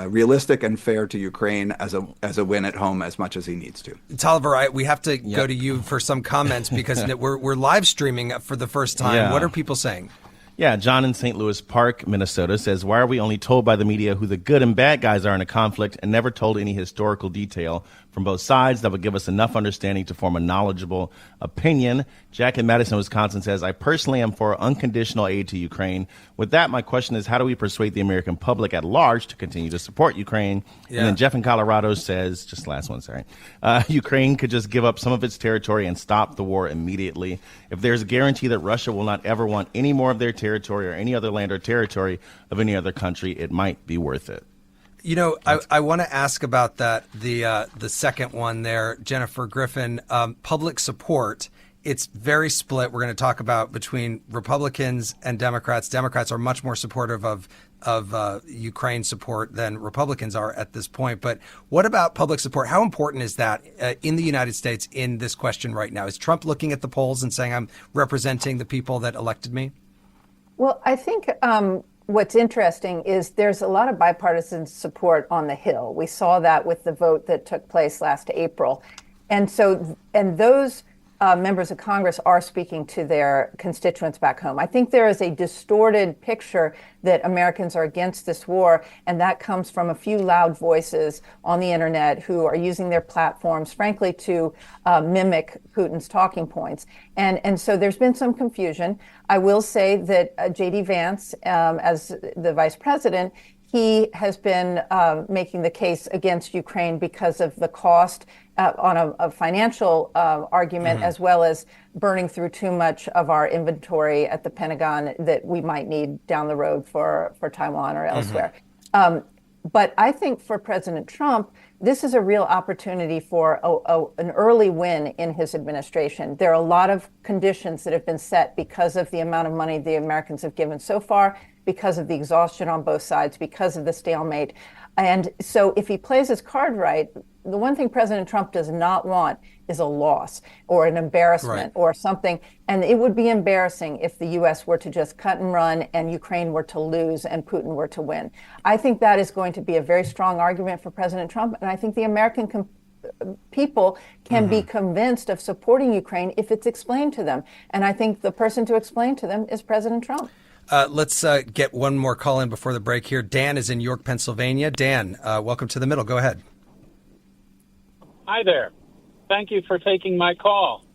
Speaker 1: realistic and fair to Ukraine as a win at home as much as he needs to.
Speaker 12: Tolliver, we have to go to you for some comments because we're live streaming for the first time.
Speaker 13: Yeah.
Speaker 12: What are people saying?
Speaker 13: Yeah, John in St. Louis Park, Minnesota says, why are we only told by the media who the good and bad guys are in a conflict and never told any historical detail from both sides that would give us enough understanding to form a knowledgeable opinion? Jack in Madison, Wisconsin says, I personally am for unconditional aid to Ukraine. With that, my question is, how do we persuade the American public at large to continue to support Ukraine? Yeah. And then Jeff in Colorado says, just last one, sorry, Ukraine could just give up some of its territory and stop the war immediately. If there's a guarantee that Russia will not ever want any more of their territory or any other land or territory of any other country, it might be worth it.
Speaker 12: I want to ask about that, the second one there, Jennifer Griffin, public support. It's very split. We're going to talk about between Republicans and Democrats. Democrats are much more supportive of Ukraine support than Republicans are at this point. But what about public support? How important is that in the United States in this question right now? Is Trump looking at the polls and saying, I'm representing the people that elected me?
Speaker 26: Well, I think what's interesting is there's a lot of bipartisan support on the Hill. We saw that with the vote that took place last April. And those members of Congress are speaking to their constituents back home. I think there is a distorted picture that Americans are against this war, and that comes from a few loud voices on the internet who are using their platforms, frankly, to mimic Putin's talking points. And so there's been some confusion. I will say that J.D. Vance, as the vice president, he has been making the case against Ukraine because of the cost on a financial argument, as well as burning through too much of our inventory at the Pentagon that we might need down the road for Taiwan or elsewhere. But I think for President Trump, this is a real opportunity for an early win in his administration. There are a lot of conditions that have been set because of the amount of money the Americans have given so far, because of the exhaustion on both sides, because of the stalemate. And so if he plays his card right, the one thing President Trump does not want is a loss or an embarrassment or something. And it would be embarrassing if the U.S. were to just cut and run and Ukraine were to lose and Putin were to win. I think that is going to be a very strong argument for President Trump. And I think the American people can be convinced of supporting Ukraine if it's explained to them. And I think the person to explain to them is President Trump.
Speaker 12: Let's get one more call in before the break here. Dan is in York, Pennsylvania. Dan, welcome to The Middle. Go ahead.
Speaker 4: Hi there. Thank you for taking my call.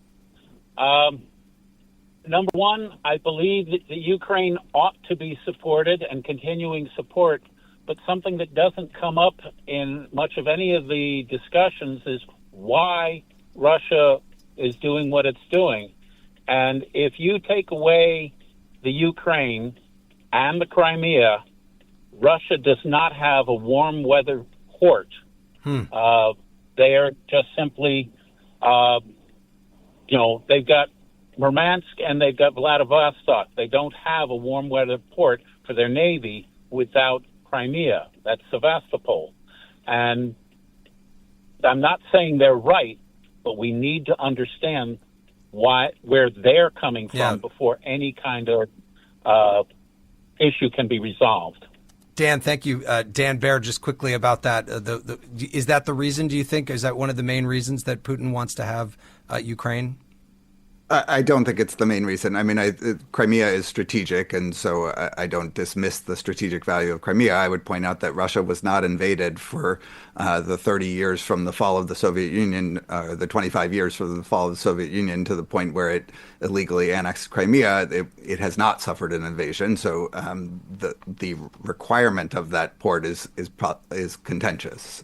Speaker 4: Number one, I believe that the Ukraine ought to be supported and continuing support, but something that doesn't come up in much of any of the discussions is why Russia is doing what it's doing. And if you take away the Ukraine and the Crimea, Russia does not have a warm weather port. They are just simply, they've got Murmansk and they've got Vladivostok. They don't have a warm weather port for their Navy without Crimea. That's Sevastopol. And I'm not saying they're right, but we need to understand where they're coming from before any kind of issue can be resolved.
Speaker 12: Dan, thank you. Dan Baer, just quickly about that. Is that the reason, do you think? Is that one of the main reasons that Putin wants to have Ukraine?
Speaker 1: I don't think it's the main reason. I mean, Crimea is strategic, and so I don't dismiss the strategic value of Crimea. I would point out that Russia was not invaded for the 30 years from the fall of the Soviet Union, the 25 years from the fall of the Soviet Union to the point where it illegally annexed Crimea. It has not suffered an invasion, so the requirement of that port is contentious.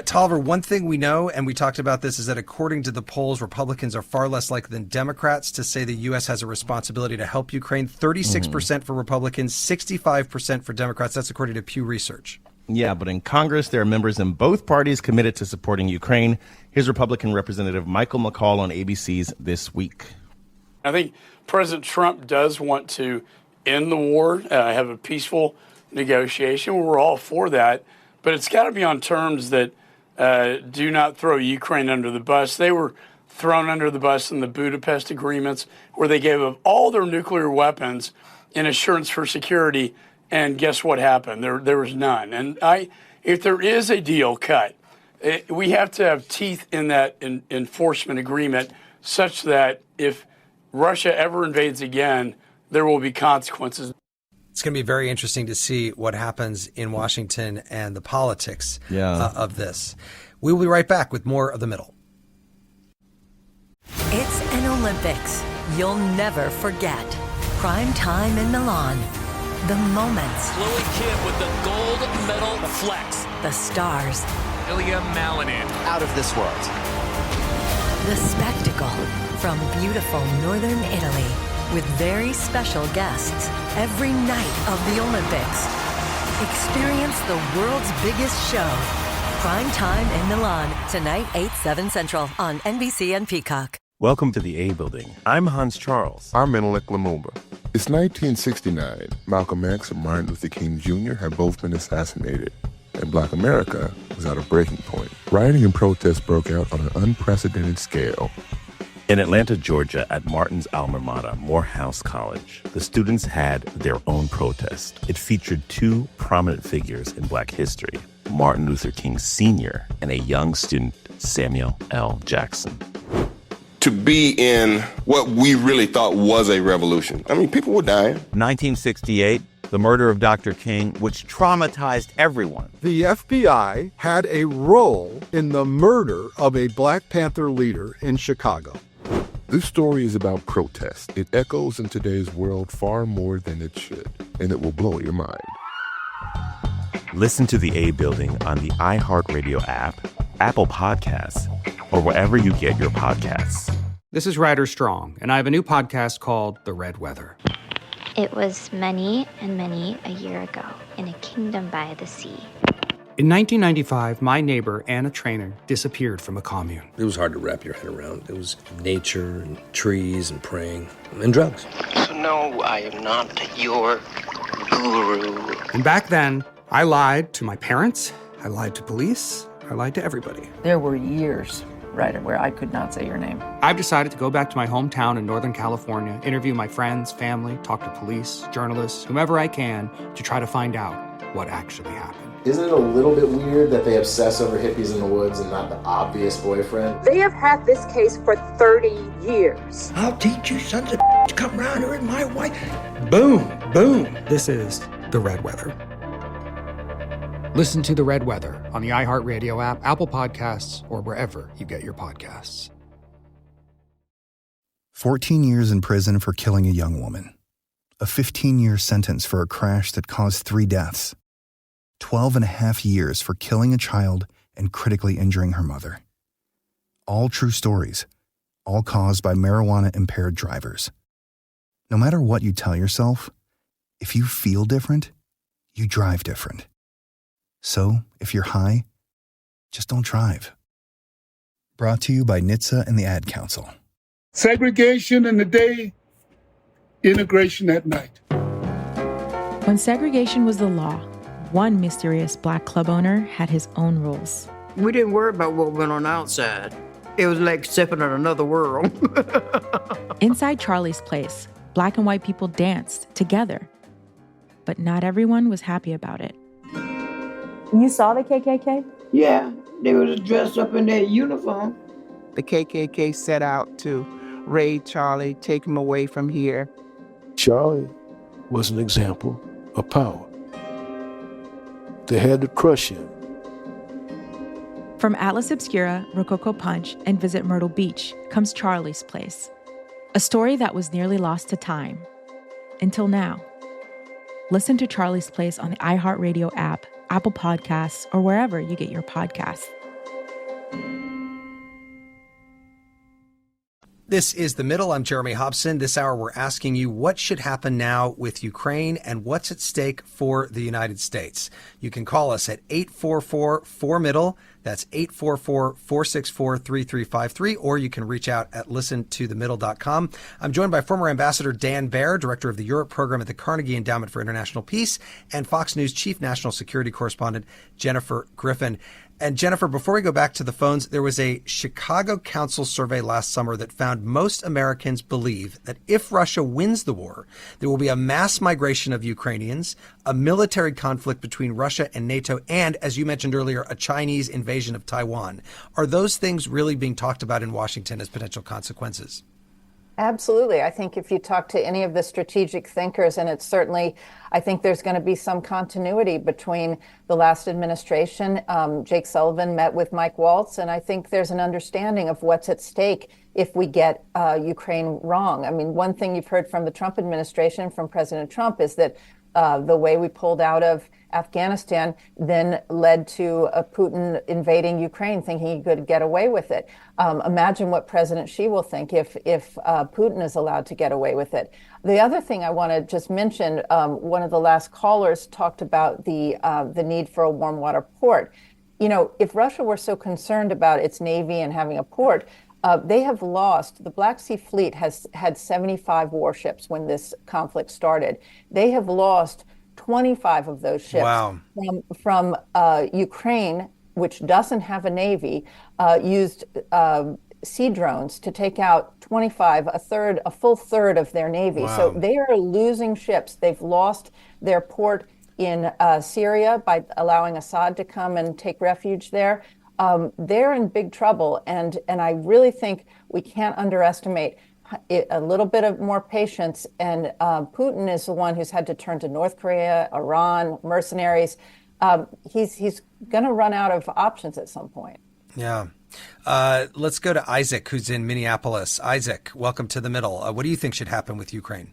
Speaker 12: Tolliver, one thing we know, and we talked about this, is that according to the polls, Republicans are far less likely than Democrats to say the U.S. has a responsibility to help Ukraine. 36% for Republicans, 65% for Democrats. That's according to Pew Research.
Speaker 13: Yeah, but in Congress, there are members in both parties committed to supporting Ukraine. Here's Republican Representative Michael McCall on ABC's This Week.
Speaker 5: I think President Trump does want to end the war, have a peaceful negotiation. We're all for that. But it's got to be on terms that do not throw Ukraine under the bus. They were thrown under the bus in the Budapest agreements, where they gave up all their nuclear weapons in assurance for security. And guess what happened? There was none. And if there is a deal cut, we have to have teeth in that enforcement agreement such that if Russia ever invades again, there will be consequences.
Speaker 12: It's going to be very interesting to see what happens in Washington and the politics of this. We will be right back with more of The Middle.
Speaker 6: It's an Olympics you'll never forget. Prime time in Milan. The moments.
Speaker 7: Chloe Kim with the gold medal flex.
Speaker 6: The stars.
Speaker 7: Ilya Malinin.
Speaker 6: Out of this world. The spectacle from beautiful northern Italy. With very special guests every night of the Olympics. Experience the world's biggest show. Prime time in Milan, tonight 8/7 Central on NBC and Peacock.
Speaker 8: Welcome to the A Building. I'm Hans Charles.
Speaker 9: I'm Menelik Lumumba. It's 1969. Malcolm X and Martin Luther King Jr. had both been assassinated, and Black America was at a breaking point. Rioting and protests broke out on an unprecedented scale.
Speaker 8: In Atlanta, Georgia, at Martin's alma mater, Morehouse College, the students had their own protest. It featured two prominent figures in Black history, Martin Luther King Sr. and a young student, Samuel L. Jackson.
Speaker 10: To be in what we really thought was a revolution. I mean, people were dying.
Speaker 11: 1968, the murder of Dr. King, which traumatized everyone.
Speaker 14: The FBI had a role in the murder of a Black Panther leader in Chicago.
Speaker 9: This story is about protest. It echoes in today's world far more than it should, and it will blow your mind.
Speaker 8: Listen to The A Building on the iHeartRadio app, Apple Podcasts, or wherever you get your podcasts.
Speaker 22: This is Ryder Strong, and I have a new podcast called The Red Weather.
Speaker 23: It was many and many a year ago in a kingdom by the sea.
Speaker 22: In 1995, my neighbor, Anna Trainer, disappeared from a commune.
Speaker 24: It was hard to wrap your head around. It was nature and trees and praying and drugs.
Speaker 25: So no, I am not your guru.
Speaker 22: And back then, I lied to my parents, I lied to police, I lied to everybody.
Speaker 34: There were years, Ryder, where I could not say your name.
Speaker 22: I've decided to go back to my hometown in Northern California, interview my friends, family, talk to police, journalists, whomever I can, to try to find out what actually happened.
Speaker 27: Isn't it a little bit weird that they obsess over hippies in the woods and not the obvious boyfriend?
Speaker 28: They have had this case for 30 years.
Speaker 29: I'll teach you sons of to come around here and my wife. Boom, boom.
Speaker 22: This is The Red Weather. Listen to The Red Weather on the iHeartRadio app, Apple Podcasts, or wherever you get your podcasts.
Speaker 2: 14 years in prison for killing a young woman. A 15-year sentence for a crash that caused 3 deaths. 12 and a half years for killing a child and critically injuring her mother. All true stories, all caused by marijuana-impaired drivers. No matter what you tell yourself, if you feel different, you drive different. So, if you're high, just don't drive. Brought to you by NHTSA and the Ad Council.
Speaker 3: Segregation in the day, integration at night.
Speaker 15: When segregation was the law, one mysterious black club owner had his own rules.
Speaker 16: We didn't worry about what went on outside. It was like stepping in another world.
Speaker 15: Inside Charlie's Place, black and white people danced together. But not everyone was happy about it.
Speaker 17: You saw the KKK?
Speaker 16: Yeah, they was dressed up in their uniform.
Speaker 18: The KKK set out to raid Charlie, take him away from here.
Speaker 19: Charlie was an example of power. They had to crush him.
Speaker 15: From Atlas Obscura, Rococo Punch, and Visit Myrtle Beach comes Charlie's Place. A story that was nearly lost to time. Until now. Listen to Charlie's Place on the iHeartRadio app, Apple Podcasts, or wherever you get your podcasts.
Speaker 12: This is The Middle. I'm Jeremy Hobson. This hour, we're asking you what should happen now with Ukraine and what's at stake for the United States. You can call us at 844-4MIDDLE. That's 844-464-3353, or you can reach out at listentothemiddle.com. I'm joined by former Ambassador Dan Baer, Director of the Europe Program at the Carnegie Endowment for International Peace, and Fox News Chief National Security Correspondent Jennifer Griffin. And Jennifer, before we go back to the phones, there was a Chicago Council survey last summer that found most Americans believe that if Russia wins the war, there will be a mass migration of Ukrainians, a military conflict between Russia and NATO, and, as you mentioned earlier, a Chinese invasion of Taiwan. Are those things really being talked about in Washington as potential consequences?
Speaker 20: Absolutely. I think if you talk to any of the strategic thinkers, and it's certainly, I think there's going to be some continuity between the last administration. Jake Sullivan met with Mike Waltz, and I think there's an understanding of what's at stake if we get Ukraine wrong. I mean, one thing you've heard from the Trump administration, from President Trump, is that the way we pulled out of Afghanistan then led to Putin invading Ukraine, thinking he could get away with it. Imagine what President Xi will think if Putin is allowed to get away with it. The other thing I want to just mention, one of the last callers talked about the need for a warm water port. You know, if Russia were so concerned about its Navy and having a port, they have lost, the Black Sea Fleet has had 75 warships when this conflict started. They have lost 25 of those ships. Wow. from Ukraine, which doesn't have a Navy, used sea drones to take out 25, a full third of their Navy. Wow. So they are losing ships. They've lost their port in Syria by allowing Assad to come and take refuge there. They're in big trouble, and I really think we can't underestimate a little bit of more patience. And Putin is the one who's had to turn to North Korea, Iran, mercenaries. He's going to run out of options at some point.
Speaker 12: Yeah. Let's go to Isaac, who's in Minneapolis. Isaac, welcome to The Middle. What do you think should happen with Ukraine?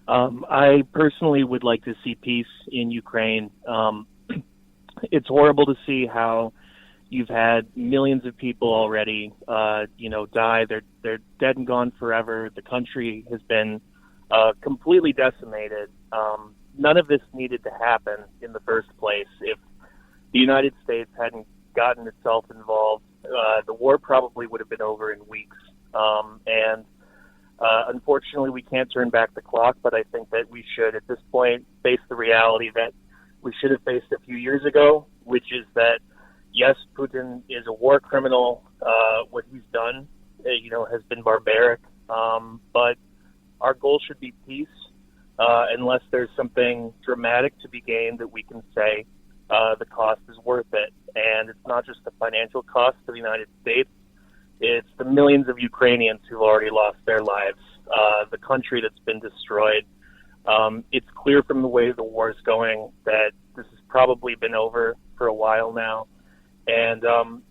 Speaker 21: I personally would like to see peace in Ukraine. It's horrible to see how you've had millions of people already, die. They're dead and gone forever. The country has been completely decimated. None of this needed to happen in the first place. If the United States hadn't gotten itself involved, the war probably would have been over in weeks. Unfortunately, we can't turn back the clock, but I think that we should, at this point, face the reality that we should have faced a few years ago, which is that, yes, Putin is a war criminal. What he's done, has been barbaric. But our goal should be peace, unless there's something dramatic to be gained that we can say the cost is worth it. And it's not just the financial cost to the United States. It's the millions of Ukrainians who've already lost their lives, the country that's been destroyed. It's clear from the way the war is going that this is probably been over for a while now. And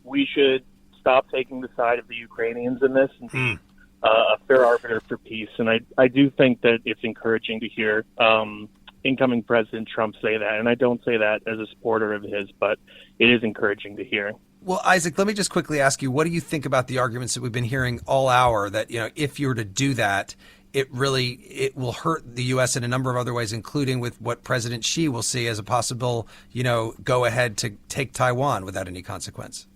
Speaker 21: we should stop taking the side of the Ukrainians in this and be a fair arbiter for peace. And I do think that it's encouraging to hear incoming President Trump say that. And I don't say that as a supporter of his, but it is encouraging to hear.
Speaker 12: Well, Isaac, let me just quickly ask you, what do you think about the arguments that we've been hearing all hour that, if you were to do that, it will hurt the U.S. in a number of other ways, including with what President Xi will see as a possible, go ahead to take Taiwan without any consequence?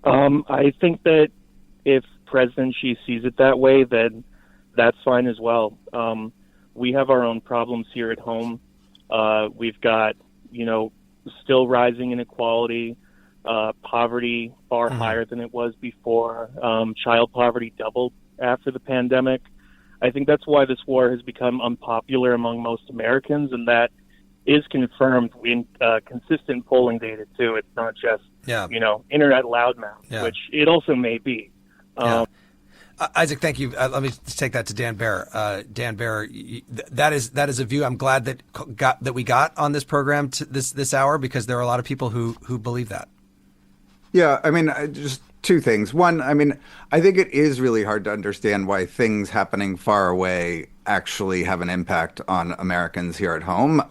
Speaker 21: I think that if President Xi sees it that way, then that's fine as well. We have our own problems here at home. We've got, still rising inequality, poverty far higher than it was before. Child poverty doubled after the pandemic. I think that's why this war has become unpopular among most Americans, and that is confirmed in consistent polling data too. It's not just internet loudmouth, which it also may be.
Speaker 12: Isaac, thank you. Let me take that to Dan Baer. Dan Baer, that is a view I'm glad that we got on this program this hour, because there are a lot of people who believe that.
Speaker 1: Yeah, I mean, just two things. One, I mean, I think it is really hard to understand why things happening far away actually have an impact on Americans here at home.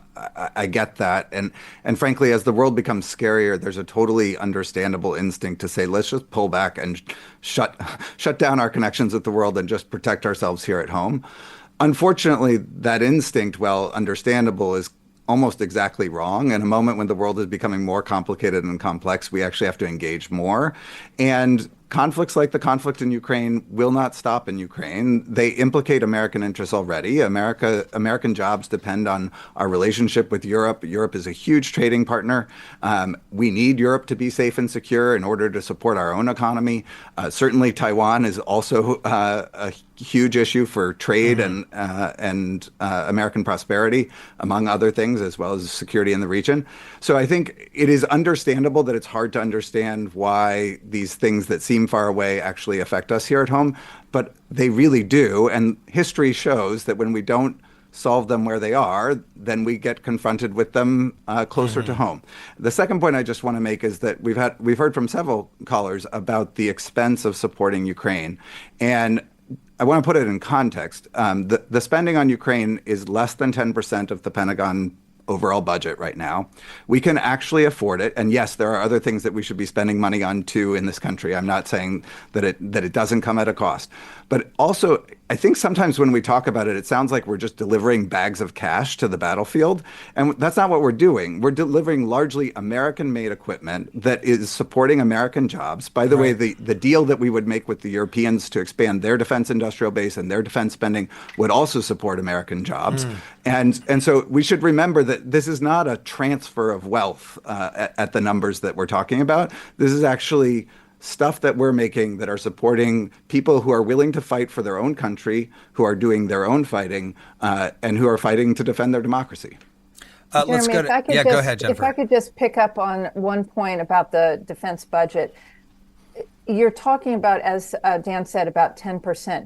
Speaker 1: I get that. And frankly, as the world becomes scarier, there's a totally understandable instinct to say, let's just pull back and shut down our connections with the world and just protect ourselves here at home. Unfortunately, that instinct, while understandable, is almost exactly wrong. In a moment when the world is becoming more complicated and complex, we actually have to engage more. And conflicts like the conflict in Ukraine will not stop in Ukraine. They implicate American interests already. American jobs depend on our relationship with Europe. Europe is a huge trading partner. We need Europe to be safe and secure in order to support our own economy. Certainly, Taiwan is also a huge issue for trade and American prosperity, among other things, as well as security in the region. So I think it is understandable that it's hard to understand why these things that seem far away actually affect us here at home, but they really do. And history shows that when we don't solve them where they are, then we get confronted with them closer to home. The second point I just want to make is that we've heard from several callers about the expense of supporting Ukraine. And I want to put it in context. The spending on Ukraine is less than 10% of the Pentagon overall budget right now. We can actually afford it. And yes, there are other things that we should be spending money on too in this country. I'm not saying that it doesn't come at a cost. But also, I think sometimes when we talk about it, it sounds like we're just delivering bags of cash to the battlefield. And that's not what we're doing. We're delivering largely American-made equipment that is supporting American jobs. By the way, the deal that we would make with the Europeans to expand their defense industrial base and their defense spending would also support American jobs. And so we should remember that this is not a transfer of wealth at the numbers that we're talking about. This is actually stuff that we're making that are supporting people who are willing to fight for their own country, who are doing their own fighting, and who are fighting to defend their democracy.
Speaker 12: Let's go to, go ahead, Jennifer.
Speaker 20: If I could just pick up on one point about the defense budget. You're talking about, as Dan said, about 10%.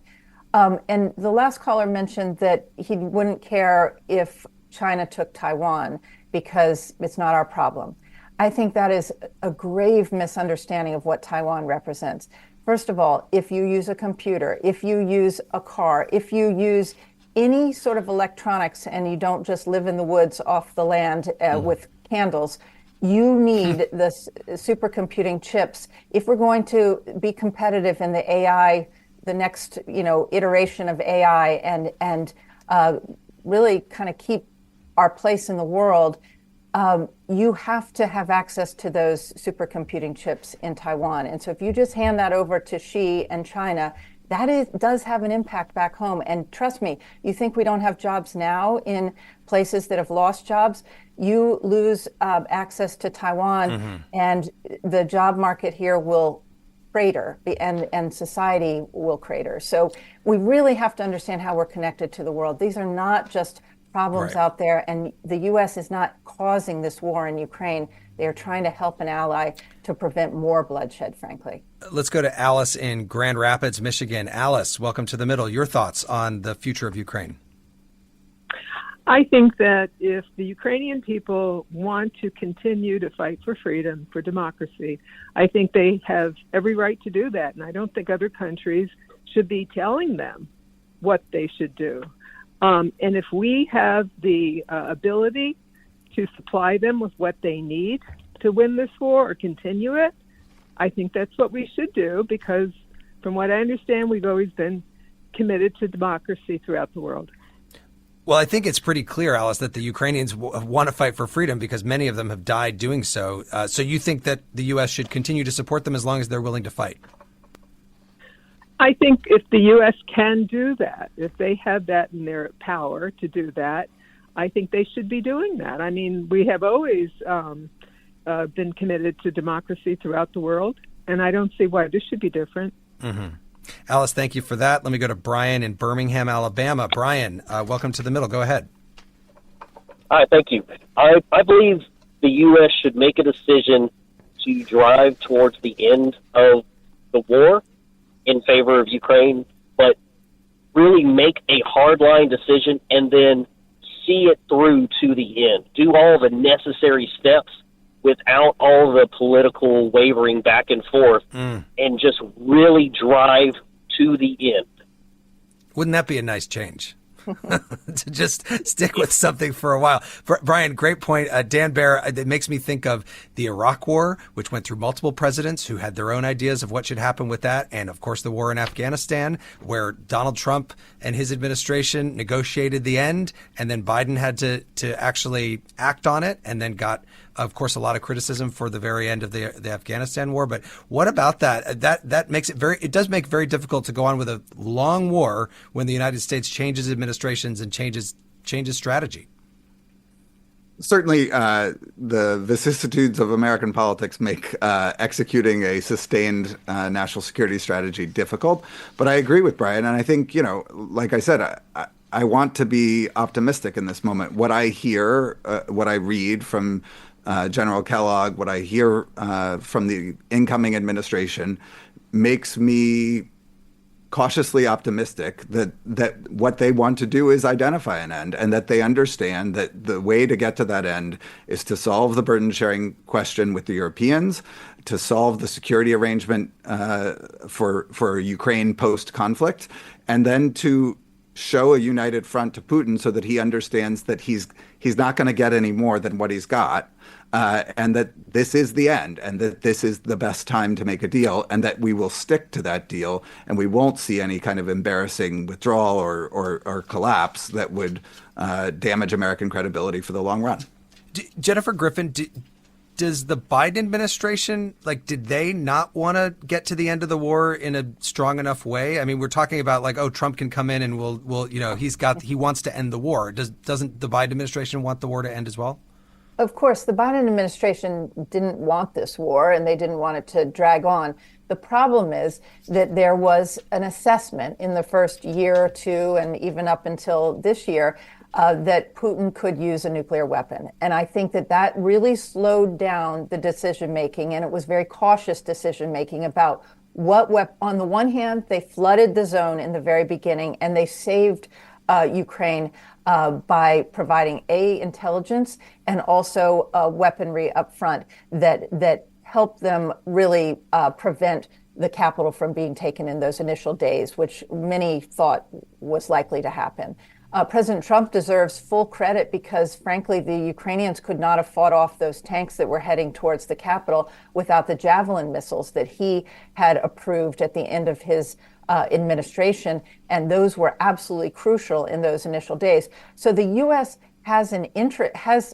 Speaker 20: And the last caller mentioned that he wouldn't care if China took Taiwan because it's not our problem. I think that is a grave misunderstanding of what Taiwan represents. First of all, if you use a computer, if you use a car, if you use any sort of electronics and you don't just live in the woods off the land with candles, you need the supercomputing chips. If we're going to be competitive in the AI, the next iteration of AI, and really kind of keep our place in the world, you have to have access to those supercomputing chips in Taiwan. And so if you just hand that over to Xi and China, does have an impact back home. And trust me, you think we don't have jobs now in places that have lost jobs? You lose access to Taiwan, and the job market here will crater, and society will crater. So we really have to understand how we're connected to the world. These are not just problems out there, and the U.S. is not causing this war in Ukraine. They are trying to help an ally to prevent more bloodshed, frankly.
Speaker 12: Let's go to Alice in Grand Rapids, Michigan. Alice, welcome to The Middle. Your thoughts on the future of Ukraine?
Speaker 4: I think that if the Ukrainian people want to continue to fight for freedom, for democracy, I think they have every right to do that. And I don't think other countries should be telling them what they should do. And if we have the ability to supply them with what they need to win this war or continue it, I think that's what we should do, because from what I understand, we've always been committed to democracy throughout the world.
Speaker 12: Well, I think it's pretty clear, Alice, that the Ukrainians want to fight for freedom because many of them have died doing so. So you think that the U.S. should continue to support them as long as they're willing to fight?
Speaker 4: I think if the U.S. can do that, if they have that in their power to do that, I think they should be doing that. I mean, we have always been committed to democracy throughout the world, and I don't see why this should be different.
Speaker 12: Mm-hmm. Alice, thank you for that. Let me go to Brian in Birmingham, Alabama. Brian, welcome to The Middle. Go ahead.
Speaker 5: Hi, thank you. I believe the U.S. should make a decision to drive towards the end of the war in favor of Ukraine, but really make a hardline decision and then see it through to the end. Do all the necessary steps without all the political wavering back and forth, and just really drive to the end.
Speaker 12: Wouldn't that be a nice change? To just stick with something for a while. Brian, great point. Dan Baer, it makes me think of the Iraq War, which went through multiple presidents who had their own ideas of what should happen with that. And of course, the war in Afghanistan, where Donald Trump and his administration negotiated the end. And then Biden had to actually act on it, and then got, of course, a lot of criticism for the very end of the Afghanistan war. But what about that? That makes it does make it very difficult to go on with a long war when the United States changes administrations and changes strategy.
Speaker 1: Certainly, the vicissitudes of American politics make executing a sustained national security strategy difficult. But I agree with Brian, and I think, like I said, I want to be optimistic in this moment. What I hear, what I read from General Kellogg, what I hear from the incoming administration makes me cautiously optimistic that what they want to do is identify an end, and that they understand that the way to get to that end is to solve the burden sharing question with the Europeans, to solve the security arrangement for Ukraine post-conflict, and then to show a united front to Putin so that he understands that he's not going to get any more than what he's got. And that this is the end, and that this is the best time to make a deal, and that we will stick to that deal, and we won't see any kind of embarrassing withdrawal or collapse that would damage American credibility for the long run.
Speaker 12: Jennifer Griffin, does the Biden administration, did they not want to get to the end of the war in a strong enough way? I mean, we're talking about Trump can come in and he wants to end the war. Doesn't the Biden administration want the war to end as well?
Speaker 20: Of course, the Biden administration didn't want this war, and they didn't want it to drag on. The problem is that there was an assessment in the first year or two, and even up until this year, that Putin could use a nuclear weapon. And I think that really slowed down the decision-making, and it was very cautious decision-making about what weapon. On the one hand, they flooded the zone in the very beginning, and they saved Ukraine by providing intelligence and also weaponry up front that helped them really prevent the capital from being taken in those initial days, which many thought was likely to happen. President Trump deserves full credit because, frankly, the Ukrainians could not have fought off those tanks that were heading towards the capital without the Javelin missiles that he had approved at the end of his administration, and those were absolutely crucial in those initial days. So the U.S.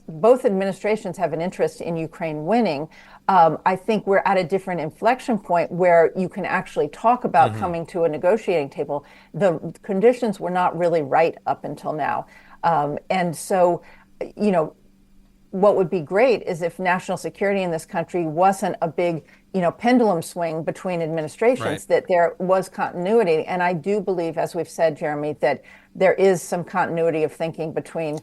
Speaker 20: both administrations have an interest in Ukraine winning. I think we're at a different inflection point where you can actually talk about coming to a negotiating table. The conditions were not really right up until now. And so, what would be great is if national security in this country wasn't a big, pendulum swing between administrations, that there was continuity. And I do believe, as we've said, Jeremy, that there is some continuity of thinking between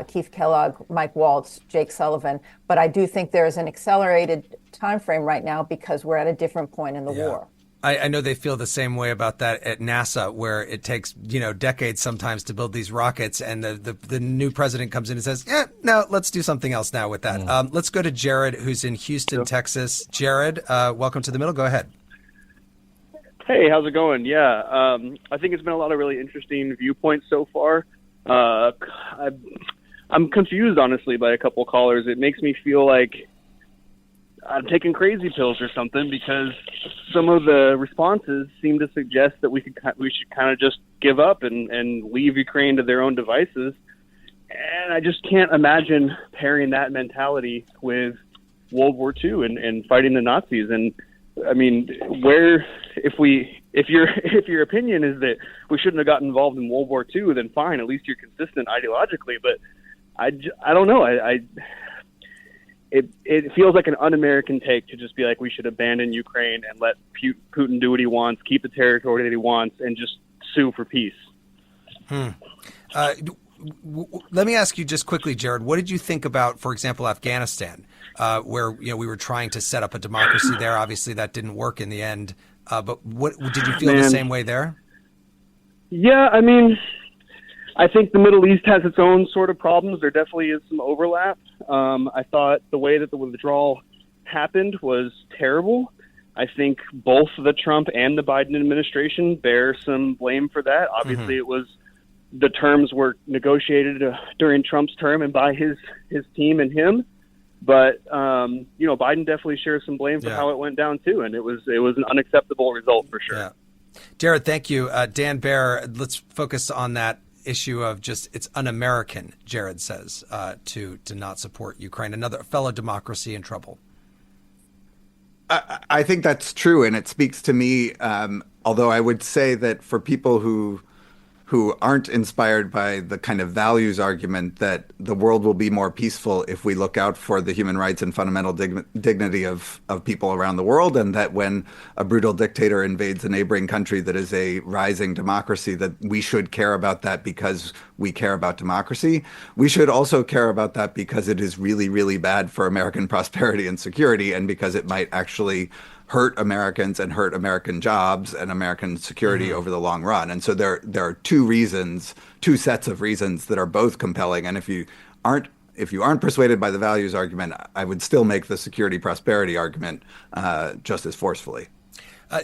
Speaker 20: Keith Kellogg, Mike Waltz, Jake Sullivan. But I do think there is an accelerated time frame right now because we're at a different point in the war.
Speaker 12: I know they feel the same way about that at NASA, where it takes, decades sometimes to build these rockets, and the new president comes in and says, no, let's do something else now with that. Let's go to Jared, who's in Houston, Texas. Jared, welcome to The Middle. Go ahead.
Speaker 6: Hey, how's it going? Yeah, I think it's been a lot of really interesting viewpoints so far. I'm confused, honestly, by a couple callers. It makes me feel like I'm taking crazy pills or something, because some of the responses seem to suggest that we should kind of just give up and leave Ukraine to their own devices. And I just can't imagine pairing that mentality with World War II and fighting the Nazis. And I mean, if your opinion is that we shouldn't have gotten involved in World War II, then fine, at least you're consistent ideologically. But I don't know. It feels like an un-American take to just be like, we should abandon Ukraine and let Putin do what he wants, keep the territory that he wants, and just sue for peace.
Speaker 12: Let me ask you just quickly, Jared, what did you think about, for example, Afghanistan, where we were trying to set up a democracy there? Obviously, that didn't work in the end. But what did you feel the same way there?
Speaker 6: Yeah, I mean, I think the Middle East has its own sort of problems. There definitely is some overlap. I thought the way that the withdrawal happened was terrible. I think both the Trump and the Biden administration bear some blame for that. Obviously, it was the terms were negotiated during Trump's term and by his team and him. But Biden definitely shares some blame for how it went down too, and it was an unacceptable result for sure.
Speaker 12: Yeah. Jared, thank you. Dan Baer, let's focus on that issue of just it's un-American, Jared says, to not support Ukraine, another fellow democracy in trouble.
Speaker 1: I think that's true, and it speaks to me, although I would say that for people who aren't inspired by the kind of values argument that the world will be more peaceful if we look out for the human rights and fundamental dignity of people around the world, and that when a brutal dictator invades a neighboring country that is a rising democracy, that we should care about that because we care about democracy. We should also care about that because it is really, really bad for American prosperity and security, and because it might actually hurt Americans and hurt American jobs and American security over the long run. And so there are two sets of reasons that are both compelling. And if you aren't persuaded by the values argument, I would still make the security prosperity argument just as forcefully.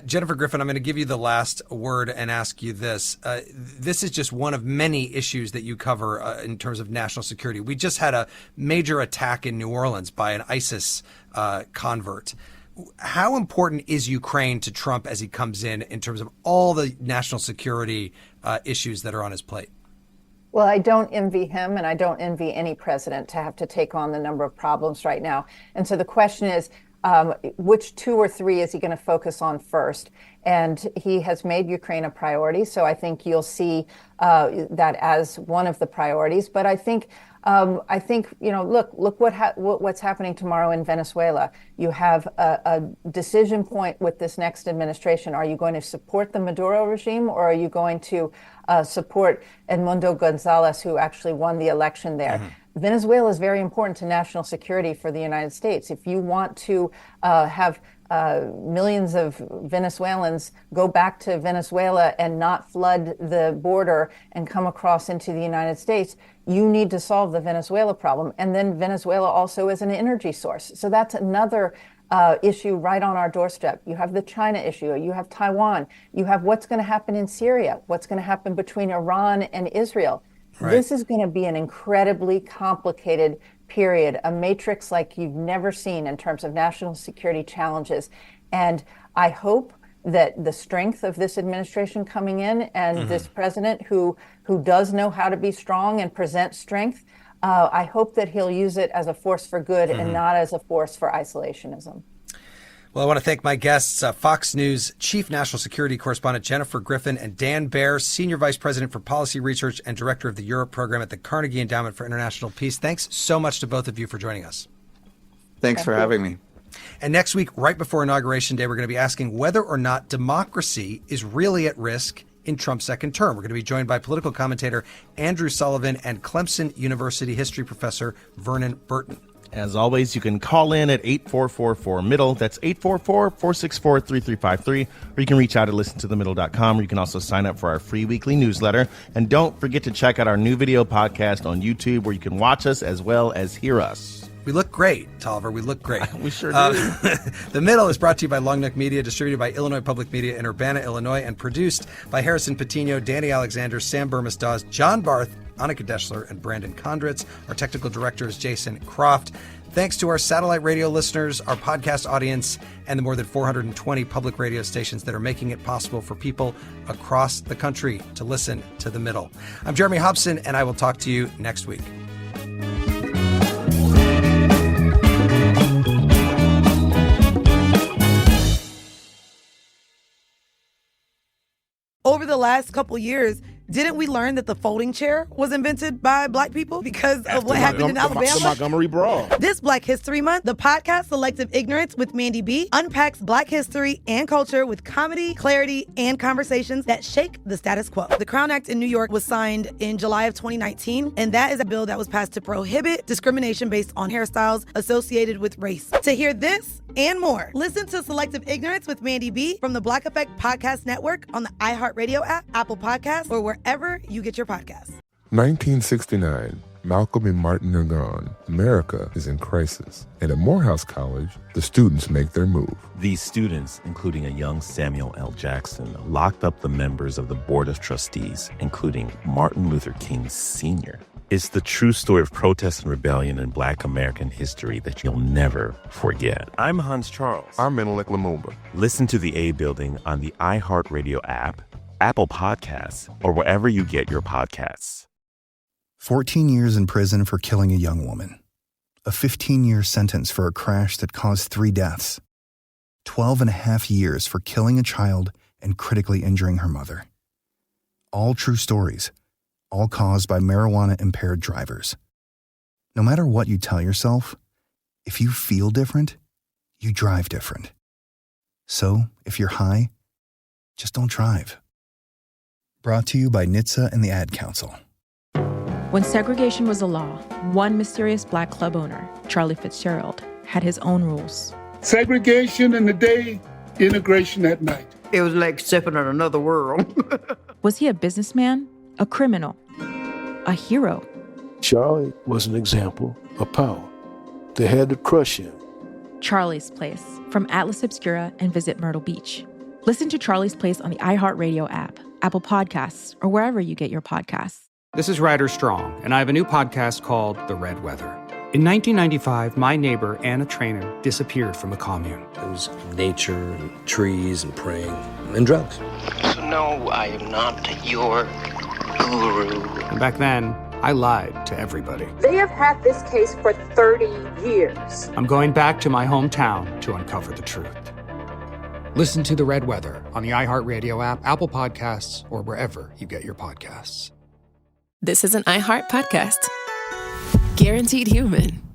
Speaker 12: Jennifer Griffin, I'm going to give you the last word and ask you this. This is just one of many issues that you cover in terms of national security. We just had a major attack in New Orleans by an ISIS convert. How important is Ukraine to Trump as he comes in terms of all the national security issues that are on his plate?
Speaker 20: Well, I don't envy him, and I don't envy any president to have to take on the number of problems right now. And so the question is, which two or three is he going to focus on first? And he has made Ukraine a priority, so I think you'll see that as one of the priorities. But I think look what's happening tomorrow in Venezuela. You have a decision point with this next administration. Are you going to support the Maduro regime, or are you going to support Edmundo Gonzalez, who actually won the election there? Venezuela is very important to national security for the United States. If you want to have millions of Venezuelans go back to Venezuela and not flood the border and come across into the United States, you need to solve the Venezuela problem. And then Venezuela also is an energy source. So that's another issue right on our doorstep. You have the China issue, you have Taiwan, you have what's going to happen in Syria, what's going to happen between Iran and Israel. Right. This is going to be an incredibly complicated period, a matrix like you've never seen in terms of national security challenges. And I hope that the strength of this administration coming in and this president who does know how to be strong and present strength, I hope that he'll use it as a force for good and not as a force for isolationism.
Speaker 12: Well, I want to thank my guests, Fox News Chief National Security Correspondent Jennifer Griffin and Dan Baer, Senior Vice President for Policy Research and Director of the Europe Program at the Carnegie Endowment for International Peace. Thanks so much to both of you for joining us.
Speaker 1: Thanks for having me.
Speaker 12: And next week, right before Inauguration Day, we're going to be asking whether or not democracy is really at risk in Trump's second term. We're going to be joined by political commentator Andrew Sullivan and Clemson University history professor Vernon Burton.
Speaker 7: As always, you can call in at 8444-MIDDLE. That's 844-464-3353. Or you can reach out at listentothemiddle.com, where you can also sign up for our free weekly newsletter. And don't forget to check out our new video podcast on YouTube, where you can watch us as well as hear us.
Speaker 12: We look great, Tolliver. We look great.
Speaker 7: We sure do.
Speaker 12: The Middle is brought to you by Long Neck Media, distributed by Illinois Public Media in Urbana, Illinois, and produced by Harrison Patino, Danny Alexander, Sam Burmistad, John Barth, Annika Deschler, and Brandon Kondritz. Our technical director is Jason Croft. Thanks to our satellite radio listeners, our podcast audience, and the more than 420 public radio stations that are making it possible for people across the country to listen to The Middle. I'm Jeremy Hobson, and I will talk to you next week.
Speaker 8: Over the last couple years, didn't we learn that the folding chair was invented by Black people because of what happened in Alabama?
Speaker 19: The Montgomery Brawl.
Speaker 8: This Black History Month, the podcast Selective Ignorance with Mandy B unpacks Black history and culture with comedy, clarity, and conversations that shake the status quo. The Crown Act in New York was signed in July of 2019, and that is a bill that was passed to prohibit discrimination based on hairstyles associated with race. To hear this and more, listen to Selective Ignorance with Mandy B from the Black Effect Podcast Network on the iHeartRadio app, Apple Podcasts, or wherever you get your podcasts.
Speaker 9: 1969. Malcolm and Martin are gone. America is in crisis. And at Morehouse College, the students make their move.
Speaker 10: These students, including a young Samuel L. Jackson, locked up the members of the Board of Trustees, including Martin Luther King Sr. It's the true story of protest and rebellion in Black American history that you'll never forget. I'm Hans Charles.
Speaker 9: I'm Menelik Lumumba.
Speaker 10: Listen to The A Building on the iHeartRadio app, Apple Podcasts, or wherever you get your podcasts.
Speaker 2: 14 years in prison for killing a young woman. A 15-year sentence for a crash that caused 3 deaths. 12 and a half years for killing a child and critically injuring her mother. All true stories, all caused by marijuana-impaired drivers. No matter what you tell yourself, if you feel different, you drive different. So, if you're high, just don't drive. Brought to you by NHTSA and the Ad Council.
Speaker 15: When segregation was a law, one mysterious Black club owner, Charlie Fitzgerald, had his own rules.
Speaker 3: Segregation in the day, integration at night.
Speaker 16: It was like stepping in another world.
Speaker 15: Was he a businessman, a criminal, a hero?
Speaker 19: Charlie was an example of power. They had to crush him.
Speaker 15: Charlie's Place, from Atlas Obscura and Visit Myrtle Beach. Listen to Charlie's Place on the iHeartRadio app, Apple Podcasts, or wherever you get your podcasts.
Speaker 22: This is Ryder Strong, and I have a new podcast called The Red Weather. In 1995, my neighbor, Anna Trainer, disappeared from a commune.
Speaker 11: It was nature and trees and praying and drugs.
Speaker 25: So no, I am not your guru.
Speaker 22: And back then, I lied to everybody.
Speaker 28: They have had this case for 30 years.
Speaker 22: I'm going back to my hometown to uncover the truth. Listen to The Red Weather on the iHeartRadio app, Apple Podcasts, or wherever you get your podcasts.
Speaker 13: This is an iHeart podcast. Guaranteed Human.